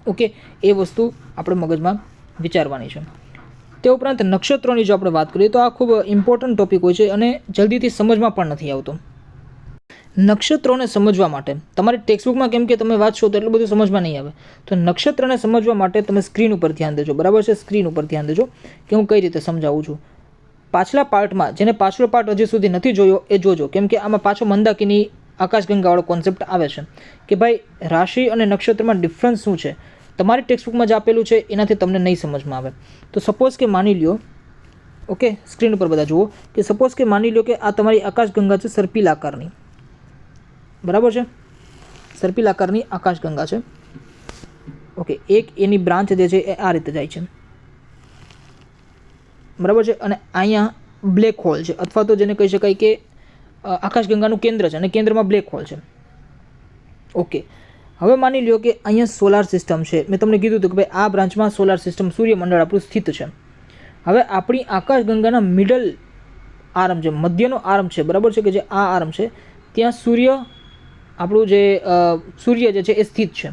ઓકે, એ વસ્તુ આપણે મગજમાં વિચારવાની છે. તે ઉપરાંત નક્ષત્રોની જો આપણે વાત કરીએ તો આ ખૂબ ઇમ્પોર્ટન્ટ ટોપિક હોય છે અને જલ્દીથી સમજમાં પણ નથી આવતો. નક્ષત્રોને સમજવા માટે તમારી ટેક્સ્ટબુકમાં કેમ કે તમે વાંચશો તો એટલું બધું સમજમાં નહીં આવે, તો નક્ષત્રને સમજવા માટે તમે સ્ક્રીન ઉપર ધ્યાન દેજો, બરાબર છે, સ્ક્રીન ઉપર ધ્યાન દેજો કે હું કઈ રીતે સમજાવું છું. પાછલા પાર્ટમાં, જેને પાછલો પાર્ટ હજી સુધી નથી જોયો એ જોજો, કેમ કે આમાં પાછો મંદાકિની આકાશગંગાવાળો કોન્સેપ્ટ આવે છે કે ભાઈ રાશિ અને નક્ષત્રમાં ડિફરન્સ શું છે. તમારી ટેક્સ્ટબુકમાં જે આપેલું છે એનાથી તમને નહીં સમજમાં આવે. તો સપોઝ કે માની લ્યો, ઓકે, સ્ક્રીન ઉપર બધા જુઓ કે સપોઝ કે માની લો કે આ તમારી આકાશગંગા છે સર્પિલ આકારની, બરાબર છે, સર્પિલ આકારની આકાશગંગા છે. ઓકે, એક એની બ્રાન્ચ જે છે એ આ રીતે જાય છે, બરાબર છે, અને અહીંયા બ્લેક હોલ છે અથવા તો જેને કહી શકાય કે આકાશગંગાનું કેન્દ્ર છે અને કેન્દ્રમાં બ્લેક હોલ છે. ઓકે, હવે માની લ્યો કે અહીંયા સોલાર સિસ્ટમ છે. મેં તમને કીધું હતું કે ભાઈ આ બ્રાન્ચમાં સોલાર સિસ્ટમ સૂર્યમંડળ આપણું સ્થિત છે. હવે આપણી આકાશગંગાના મિડલ આર્મ છે, મધ્યનો આર્મ છે, બરાબર છે, કે જે આ આર્મ છે ત્યાં આપણું જે સૂર્ય જે છે એ સ્થિત છે.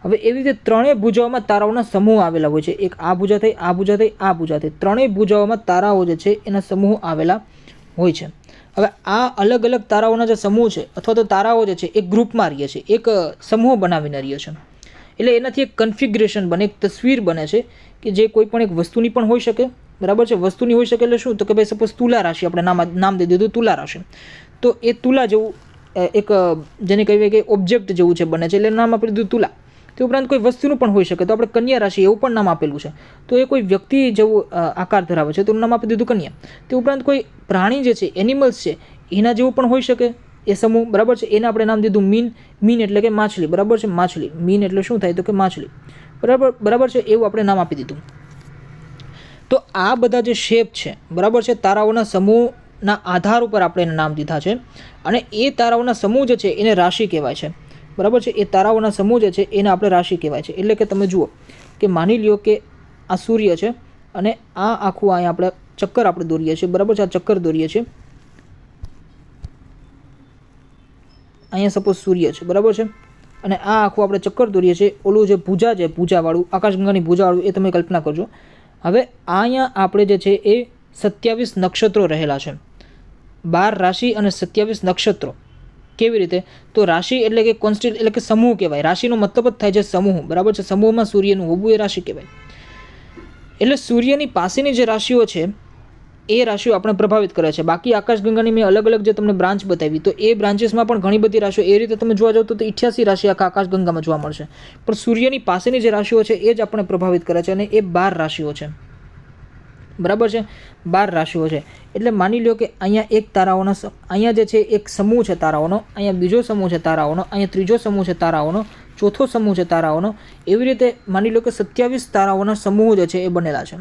હવે એવી રીતે ત્રણેય ભુજાઓમાં તારાઓના સમૂહ આવેલા હોય છે. એક આ ભુજા થઈ, આ ભુજા થઈ, આ ભુજા થઈ, ત્રણેય ભુજાઓમાં તારાઓ જે છે એના સમૂહ આવેલા હોય છે. હવે આ અલગ અલગ તારાઓના જે સમૂહ છે અથવા તો તારાઓ જે છે એ ગ્રુપમાં રહીએ છે, એક સમૂહ બનાવીને રહીએ છે. એટલે એનાથી એક કન્ફિગ્રેશન બને, એક તસવીર બને છે કે જે કોઈ પણ એક વસ્તુની પણ હોઈ શકે. બરાબર છે. વસ્તુની હોઈ શકે એટલે શું? તો કે ભાઈ સપોઝ તુલા રાશિ, આપણે નામ દઈ દીધું તુલા રાશિ. તો એ તુલા જેવું એક જેને કહેવાય કે ઓબ્જેક્ટ જેવું છે બને છે, એટલે નામ આપી દીધું તુલા. તે ઉપરાંત કોઈ વસ્તુનું પણ હોઈ શકે, તો આપણે કન્યા રાશિ એવું પણ નામ આપેલું છે. તો એ કોઈ વ્યક્તિ જેવું આકાર ધરાવે છે, તો નામ આપી દીધું કન્યા. તે ઉપરાંત કોઈ પ્રાણી જે છે, એનિમલ્સ છે, એના જેવું પણ હોઈ શકે એ સમૂહ. બરાબર છે. એને આપણે નામ દીધું મીન. મીન એટલે કે માછલી. બરાબર છે. માછલી. મીન એટલે શું થાય? તો કે માછલી. બરાબર છે. એવું આપણે નામ આપી દીધું. તો આ બધા જે શેપ છે, બરાબર છે, તારાઓના સમૂહના આધાર ઉપર આપણે એને નામ દીધા છે. અને એ તારાઓના સમૂહ જે છે એને રાશિ કહેવાય છે. બરાબર છે. એ તારાઓના સમૂહ જે છે એને આપણે રાશિ કહેવાય છે. એટલે કે તમે જુઓ કે માની લ્યો કે આ સૂર્ય છે અને આ આખું અહીંયા આપણે ચક્કર આપણે દોરીએ છીએ. બરાબર છે. આ ચક્કર દોરીએ છીએ. અહીંયા સપોઝ સૂર્ય છે. બરાબર છે. અને આ આખું આપણે ચક્કર દોરીએ છીએ. ઓલું જે ભૂજા છે, ભૂજાવાળું, આકાશગંગાની ભૂજાવાળું, એ તમે કલ્પના કરજો. હવે અહીંયા આપણે જે છે એ 27 નક્ષત્રો રહેલા છે. 12 રાશિ અને 27 નક્ષત્રો. કેવી રીતે? તો રાશિ એટલે કે કોન્સ્ટેન્ટ એટલે કે સમૂહ કહેવાય. રાશિનો મતલબ જ થાય છે સમૂહ. બરાબર છે. સમૂહમાં સૂર્યનું હોવું એ રાશિ કહેવાય. એટલે સૂર્યની પાસેની જે રાશિઓ છે એ રાશિઓ આપણે પ્રભાવિત કરે છે. બાકી આકાશગંગાની મેં અલગ અલગ જે તમને બ્રાન્ચ બતાવી, તો એ બ્રાન્ચીસમાં પણ ઘણી બધી રાશિઓ, એ રીતે તમે જોવા જાવ તો 88 રાશિ આખા આકાશગંગામાં જોવા મળશે. પણ સૂર્યની પાસેની જે રાશિઓ છે એ જ આપણે પ્રભાવિત કરે છે, અને એ 12 રાશિઓ છે. બરાબર છે. 12 રાશિઓ છે. એટલે માની લો કે અહીંયા એક તારાઓનો, અહીંયા જે છે એક સમૂહ છે તારાઓનો, અહીંયા બીજો સમૂહ છે તારાઓનો, અહીંયા ત્રીજો સમૂહ છે તારાઓનો, ચોથો સમૂહ છે તારાઓનો. એવી રીતે માની લો કે 27 તારાઓના સમૂહ જે છે એ બનેલા છે.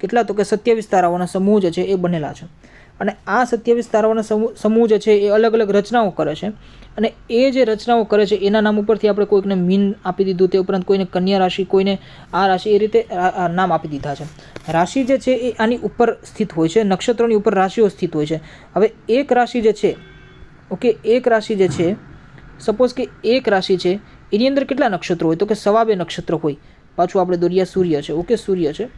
કેટલા? તો કે 27 તારાઓના સમૂહ જે છે એ બનેલા છે. અને આ 27 તારાઓના સમૂહ જે છે એ અલગ અલગ રચનાઓ કરે છે. અને એ જે રચનાઓ કરે છે એના નામ ઉપરથી આપણે કોઈકને મીન આપી દીધું, તે ઉપરાંત કોઈને કન્યા રાશિ, કોઈને આ રાશિ, એ રીતે નામ આપી દીધા છે. રાશિ જે છે એ આની ઉપર સ્થિત હોય છે, નક્ષત્રોની ઉપર રાશિઓ સ્થિત હોય છે. હવે એક રાશિ જે છે, ઓકે, એક રાશિ જે છે, સપોઝ કે એક રાશિ છે, એની અંદર કેટલા નક્ષત્રો હોય? તો કે 2.5 નક્ષત્ર હોય. પાછું આપણે દોરિયા સૂર્ય છે. ઓકે, સૂર્ય છે.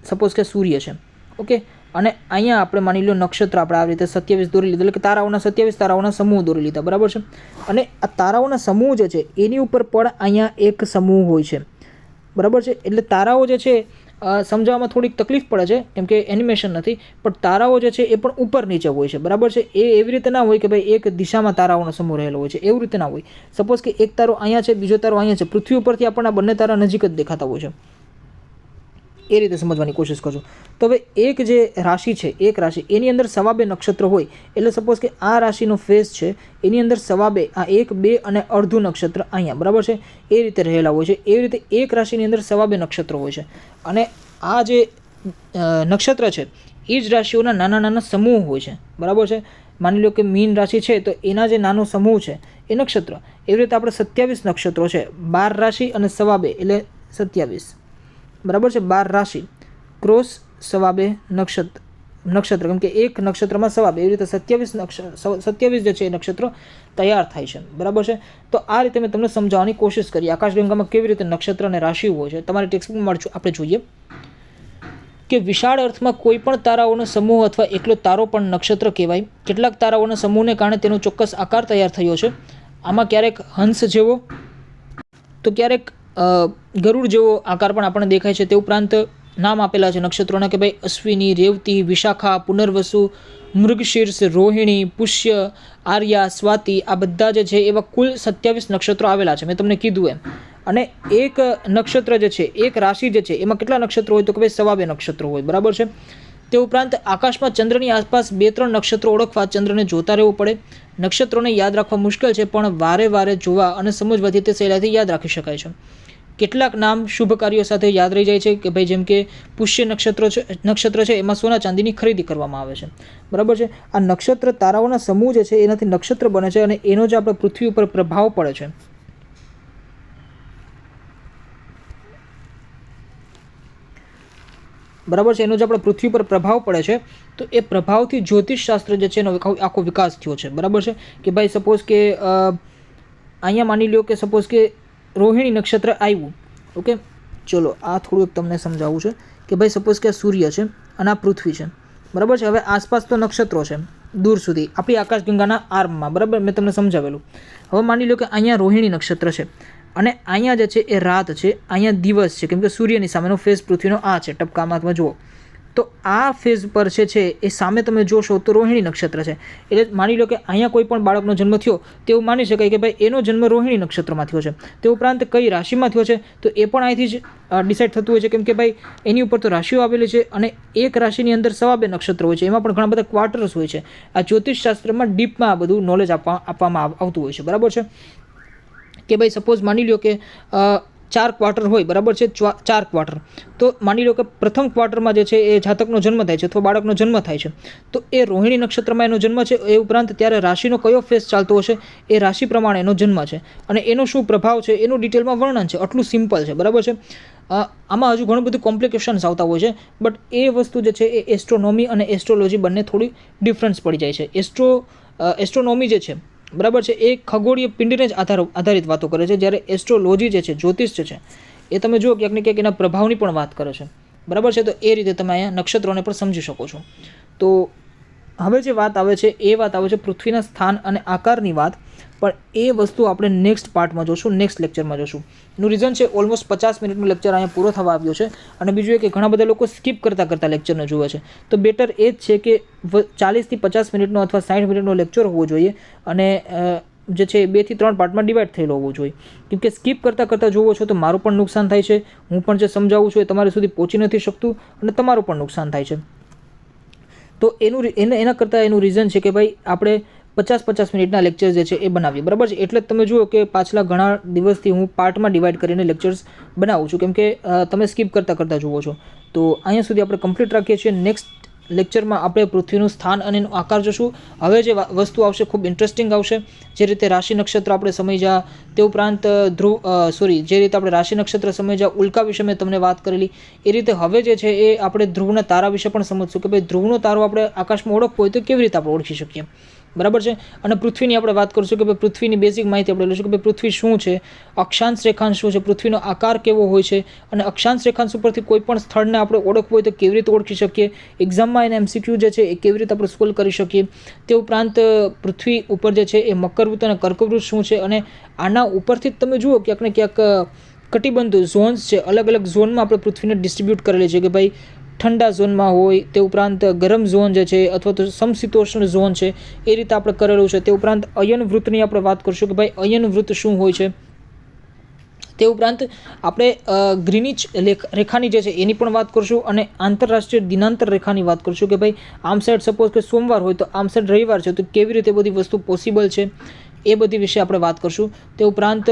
સપોઝ કે સૂર્ય છે. ઓકે, અને અહીંયા આપણે માની લો નક્ષત્ર આપણે આવી રીતે 27 દોરી લીધા, એટલે કે તારાઓના 27 તારાઓના સમૂહ દોરી લીધા. બરાબર છે. અને આ તારાઓના સમૂહ જે છે એની ઉપર પણ અહીંયા એક સમૂહ હોય છે. બરાબર છે. એટલે તારાઓ જે છે સમજાવવામાં થોડીક તકલીફ પડે છે કેમ કે એનિમેશન નથી, પણ તારાઓ જે છે એ પણ ઉપર નીચે હોય છે. બરાબર છે. એ એવી રીતે ના હોય કે ભાઈ એક દિશામાં તારાઓનો સમૂહ રહેલો હોય છે, એવું રીતે ના હોય. સપોઝ કે એક તારો અહીંયા છે, બીજો તારો અહીંયા છે. પૃથ્વી ઉપરથી આપણને આ બંને તારા નજીક જ દેખાતા હોય છે. એ રીતે સમજવાની કોશિશ કરજો. તો હવે એક જે રાશિ છે, એક રાશિ, એની અંદર 2.5 નક્ષત્ર હોય. એટલે સપોઝ કે આ રાશિનો ફેઝ છે, એની અંદર 2.5, આ 1, 2 અને અડધું નક્ષત્ર અહીંયા. બરાબર છે. એ રીતે રહેલા હોય છે. એવી રીતે એક રાશિની અંદર 2.5 નક્ષત્રો હોય છે. અને આ જે નક્ષત્ર છે એ જ રાશિઓના નાના નાના સમૂહ હોય છે. બરાબર છે. માની લો કે મીન રાશિ છે તો એના જે નાનો સમૂહ છે એ નક્ષત્ર. એવી રીતે આપણે 27 નક્ષત્રો છે, 12 રાશિ અને 2.5 એટલે 27. બરાબર છે. 12 રાશિ ક્રોસ 2.5 નક્ષત્ર, કેમ કે એક નક્ષત્રમાં 2.5, એવી રીતે 27 જે છે એ નક્ષત્રો તૈયાર થાય છે. બરાબર છે. તો આ રીતે મેં તમને સમજાવવાની કોશિશ કરી આકાશગંગામાં કેવી રીતે નક્ષત્ર અને રાશિઓ હોય છે. તમારી ટેક્સ્ટબુકમાં આપણે જોઈએ કે વિશાળ અર્થમાં કોઈ પણ તારાઓનો સમૂહ અથવા એકલો તારો પણ નક્ષત્ર કહેવાય. કેટલાક તારાઓના સમૂહને કારણે તેનો ચોક્કસ આકાર તૈયાર થયો છે. આમાં ક્યારેક હંસ જેવો તો ક્યારેક ગરુડ જેવો આકાર પણ આપણને દેખાય છે. તે ઉપરાંત નામ આપેલા છે નક્ષત્રોના કે ભાઈ અશ્વિની, રેવતી, વિશાખા, પુનર્વસુ, મૃગશીર્ષ, રોહિણી, પુષ્ય, આર્યા, સ્વાતિ, આ બધા જે છે એવા કુલ 27 નક્ષત્રો આવેલા છે. મેં તમને કીધું એમ. અને એક નક્ષત્ર જે છે, એક રાશિ જે છે, એમાં કેટલા નક્ષત્રો હોય? તો કે ભાઈ 2.5 નક્ષત્રો હોય. બરાબર છે. તે ઉપરાંત આકાશમાં ચંદ્રની આસપાસ 2-3 નક્ષત્રો ઓળખવા ચંદ્રને જોતા રહેવું પડે. નક્ષત્રોને યાદ રાખવા મુશ્કેલ છે, પણ વારે વારે જોવા અને સમજવાથી તે સહેલાઈથી યાદ રાખી શકાય છે. કેટલાક નામ શુભ કાર્યો સાથે યાદ રહી જાય છે કે ભાઈ જેમ કે પુષ્ય નક્ષત્ર છે એમાં સોના ચાંદીની ખરીદી કરવામાં આવે છે. બરાબર છે. આ નક્ષત્ર તારાઓના સમૂહ જે છે એનાથી નક્ષત્ર બને છે અને એનો જે આપણે પૃથ્વી ઉપર પ્રભાવ પડે છે, બરાબર છે, એનો જે આપણે પૃથ્વી પર પ્રભાવ પડે છે તો એ પ્રભાવથી જ્યોતિષશાસ્ત્ર જે છે એનો આખો વિકાસ થયો છે. બરાબર છે. કે ભાઈ સપોઝ કે અહીંયા માની લો કે સપોઝ કે રોહિણી નક્ષત્ર આવ્યું. ઓકે, ચલો આ થોડુંક તમને સમજાવવું છે કે ભાઈ સપોઝ કે આ સૂર્ય છે અને આ પૃથ્વી છે, બરાબર છે. હવે આસપાસ તો નક્ષત્રો છે દૂર સુધી આપણી આકાશગંગાના આર્મમાં, બરાબર, મેં તમને સમજાવેલું. હવે માની લો કે અહીંયા રોહિણી નક્ષત્ર છે અને અહીંયા જે છે એ રાત છે, અહીંયા દિવસ છે, કેમ કે સૂર્યની સામેનો ફેઝ પૃથ્વીનો આ છે, ટપકામાં તમે જુઓ તો આ ફેઝ પર છે એ સામે તમે જોશો તો રોહિણી નક્ષત્ર છે. એટલે માની લો કે અહીંયા કોઈ પણ બાળકનો જન્મ થયો તેવું માની શકાય કે ભાઈ એનો જન્મ રોહિણી નક્ષત્રમાં થયો છે. તે ઉપરાંત કઈ રાશિમાં થયો છે તો એ પણ અહીંથી જ ડિસાઇડ થતું હોય છે, કેમ કે ભાઈ એની ઉપર તો રાશિઓ આવેલી છે અને એક રાશિની અંદર 2 નક્ષત્રો હોય છે, એમાં પણ ઘણા બધા ક્વાર્ટર્સ હોય છે. આ જ્યોતિષશાસ્ત્રમાં ડીપમાં આ બધું નોલેજ આપવામાં આવતું હોય છે, બરાબર છે. કે ભાઈ સપોઝ માની લો કે 4 ક્વાર્ટર હોય, બરાબર છે, 4 ક્વાર્ટર. તો માની લો કે પ્રથમ ક્વાર્ટરમાં જે છે એ જાતકનો જન્મ થાય છે અથવા બાળકનો જન્મ થાય છે, તો એ રોહિણી નક્ષત્રમાં એનો જન્મ છે. એ ઉપરાંત ત્યારે રાશિનો કયો ફેઝ ચાલતો હશે એ રાશિ પ્રમાણે એનો જન્મ છે અને એનો શું પ્રભાવ છે એનું ડિટેલમાં વર્ણન છે. આટલું સિમ્પલ છે, બરાબર છે. આમાં હજુ ઘણું બધું કોમ્પ્લિકેશન્સ આવતા હોય છે, બટ એ વસ્તુ જે છે એ એસ્ટ્રોનોમી અને એસ્ટ્રોલોજી બંને થોડી ડિફરન્સ પડી જાય છે. એસ્ટ્રોનોમી જે છે, બરાબર છે, એ ખગોળીય પિંડને જ આધારિત વાતો કરે છે, જ્યારે એસ્ટ્રોલોજી જે છે, જ્યોતિષ જે છે, એ તમે જુઓ ક્યાંક ને ક્યાંક એના પ્રભાવની પણ વાત કરે છે, બરાબર છે. તો એ રીતે તમે અહીંયા નક્ષત્રોને પણ સમજી શકો છો. તો હવે જે વાત આવે છે એ વાત આવે છે પૃથ્વીના સ્થાન અને આકારની વાત, પણ એ વસ્તુ આપણે નેક્સ્ટ પાર્ટમાં જોશું, નેક્સ્ટ લેક્ચરમાં જોશું. એનું રીઝન છે ઓલમોસ્ટ 50 મિનિટનો લેક્ચર અહીંયા પૂરો થવા આવ્યો છે અને બીજું એ કે ઘણા બધા લોકો સ્કીપ કરતાં લેક્ચરને જુએ છે. તો બેટર એ જ છે કે 40 થી 50 મિનિટનો અથવા 60 મિનિટનો લેક્ચર હોવો જોઈએ અને જે છે 2 થી 3 પાર્ટમાં ડિવાઈડ થયેલો હોવો જોઈએ, કેમ કે સ્કીપ કરતાં જુઓ છો તો મારું પણ નુકસાન થાય છે, હું પણ જે સમજાવું છું એ તમારી સુધી પહોંચી નથી શકતું અને તમારું પણ નુકસાન થાય છે. તો એના કરતાં એનું રીઝન છે કે ભાઈ આપણે 50 મિનિટના લેક્ચર જે છે એ બનાવીએ, બરાબર છે. એટલે જ તમે જુઓ કે પાછલા ઘણા દિવસથી હું પાર્ટમાં ડિવાઈડ કરીને લેક્ચર્સ બનાવું છું, કેમ કે તમે સ્કીપ કરતાં જુઓ છો. તો અહીંયા સુધી આપણે કમ્પ્લીટ રાખીએ છીએ. નેક્સ્ટ લેક્ચરમાં આપણે પૃથ્વીનું સ્થાન અને એનો આકાર જોશું. હવે જે વસ્તુ આવશે ખૂબ ઇન્ટરેસ્ટિંગ આવશે. જે રીતે રાશિ નક્ષત્ર આપણે સમજ્યા, તે ઉપરાંત જે રીતે આપણે રાશિ નક્ષત્ર સમજ્યા, ઉલ્કા વિશે મેં તમને વાત કરેલી, એ રીતે હવે જે છે એ આપણે ધ્રુવના તારા વિશે પણ સમજશું કે ભાઈ ધ્રુવનો તારો આપણે આકાશમાં ઓળખવો હોય તો કેવી રીતે આપણે ઓળખી શકીએ, બરાબર છે. અને પૃથ્વીની આપણે વાત કરીશું કે ભાઈ પૃથ્વીની બેઝિક માહિતી આપણે લઈશું કે ભાઈ પૃથ્વી શું છે, અક્ષાંશ રેખાંશ શું છે, પૃથ્વીનો આકાર કેવો હોય છે અને અક્ષાંશ રેખાંશ ઉપરથી કોઈ પણ સ્થળને આપણે ઓળખવું હોય તો કેવી રીતે ઓળખી શકીએ, એક્ઝામમાં એને MCQ જે છે એ કેવી રીતે આપણે સોલ્વ કરી શકીએ. તે ઉપરાંત પૃથ્વી ઉપર જે છે એ મકરવૃત્ત અને કર્કવૃત્ત શું છે અને આના ઉપરથી જ તમે જુઓ ક્યાંક ને ક્યાંક કટિબંધ ઝોન્સ છે, અલગ અલગ ઝોનમાં આપણે પૃથ્વીને ડિસ્ટ્રીબ્યુટ કરેલી છે કે ભાઈ ઠંડા ઝોનમાં હોય, તે ઉપરાંત ગરમ ઝોન જે છે અથવા તો સમશીતોષ્ણ ઝોન છે એ રીતે આપણે કરેલું છે. તે ઉપરાંત અયન વૃત્તની આપણે વાત કરીશું કે ભાઈ અયન વૃત્ત શું હોય છે. તે ઉપરાંત આપણે ગ્રીનિચ રેખાની જે છે એની પણ વાત કરીશું અને આંતરરાષ્ટ્રીય દિનાંતર રેખાની વાત કરીશું કે ભાઈ આમ સાઈડ સપોઝ કે સોમવાર હોય તો આમ સાઈડ રવિવાર છે, તો કેવી રીતે બધી વસ્તુ પોસિબલ છે એ બધી વિશે આપણે વાત કરીશું. તે ઉપરાંત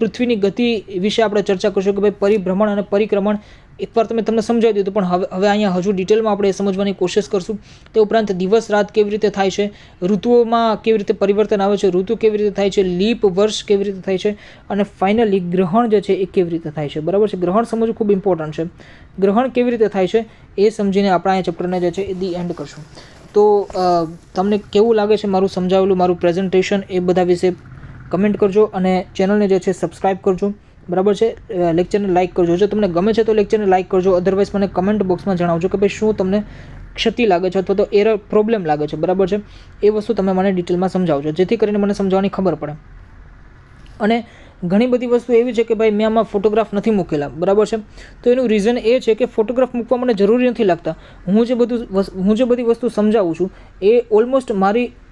પૃથ્વીની ગતિ વિશે આપણે ચર્ચા કરીશું કે ભાઈ પરિભ્રમણ અને પરિક્રમણ એકવાર તમને સમજાવી દીધું, પણ હવે અહીંયા હજુ ડિટેલમાં આપણે સમજવાની કોશિશ કરશું. તે ઉપરાંત દિવસ રાત કેવી રીતે થાય છે, ઋતુઓમાં કેવી રીતે પરિવર્તન આવે છે, ઋતુ કેવી રીતે થાય છે, લીપ વર્ષ કેવી રીતે થાય છે અને ફાઇનલી ગ્રહણ જે છે એ કેવી રીતે થાય છે, બરાબર છે. ગ્રહણ સમજવું ખૂબ ઇમ્પોર્ટન્ટ છે. ગ્રહણ કેવી રીતે થાય છે એ સમજીને આપણે અહીંયા ચેપ્ટરને જે છે એ ધી એન્ડ કરશું. તો તમને કેવું લાગે છે મારું સમજાવેલું, મારું પ્રેઝન્ટેશન, એ બધા વિશે કમેન્ટ કરજો અને ચેનલને જે છે સબસ્ક્રાઈબ કરજો, બરાબર છે. લેક્ચરને લાઇક કરજો. જો તમને ગમે છે તો લેક્ચરને લાઇક કરજો, અધરવાઇઝ મને કમેન્ટ બોક્સમાં જણાવજો કે ભાઈ શું તમને ક્ષતિ લાગે છે અથવા તો એરર પ્રોબ્લેમ લાગે છે, બરાબર છે. એ વસ્તુ તમે મને ડિટેલમાં સમજાવજો, જેથી કરીને મને સમજાવવાની ખબર પડે. અને ઘણી બધી વસ્તુ એવી છે કે ભાઈ મેં આમાં ફોટોગ્રાફ નથી મૂકેલા, બરાબર છે. તો એનું રીઝન એ છે કે ફોટોગ્રાફ મૂકવા મને જરૂરી નથી લાગતા. હું જે બધી વસ્તુ સમજાવું છું એ ઓલમોસ્ટ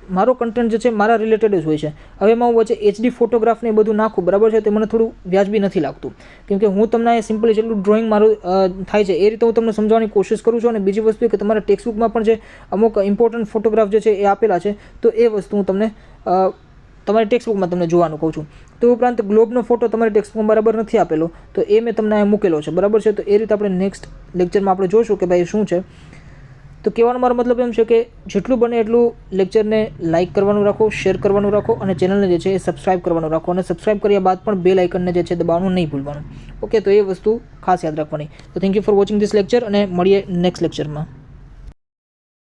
મારો કન્ટેન્ટ જે છે મારા રિલેટેડ જ હોય છે. હવે એમાં હું વચ્ચે HD ફોટોગ્રાફને એ બધું નાખું, બરાબર છે, તે મને થોડું વ્યાજબી નથી લાગતું, કેમ કે હું તમને સિમ્પલી જેટલું ડ્રોઈંગ મારું થાય છે એ રીતે હું તમને સમજાવવાની કોશિશ કરું છું. અને બીજી વસ્તુ એ કે તમારા ટેક્સ્ટબુકમાં પણ જે અમુક ઇમ્પોર્ટન્ટ ફોટોગ્રાફ જે છે એ આપેલા છે, તો એ વસ્તુ હું તમને તમારી ટેક્સ્ટબુકમાં તમને જોવાનું કહું છું. તે ઉપરાંત ગ્લોબનો ફોટો તમારી ટેક્સ્ટબુકમાં બરાબર નથી આપેલો, તો એ મેં તમને અહીંયા મૂકેલો છે, બરાબર છે. તો એ રીતે આપણે નેક્સ્ટ લેક્ચરમાં આપણે જોઈશું કે ભાઈ શું છે. તો કહેવાનો મારો મતલબ એમ છે કે જેટલું બને એટલું લેક્ચરને લાઇક કરવાનું રાખો, શેર કરવાનું રાખો અને ચેનલને જે છે એ સબસ્ક્રાઇબ કરવાનું રાખો. અને સબસ્ક્રાઇબ કર્યા બાદ પણ બેલ આઇકનને જે છે દબાવવાનું નહીં ભૂલવાનું. ઓકે, તો એ વસ્તુ ખાસ યાદ રાખવાની. તો thank you for watching this lecture અને મળીએ નેક્સ્ટ લેક્ચરમાં.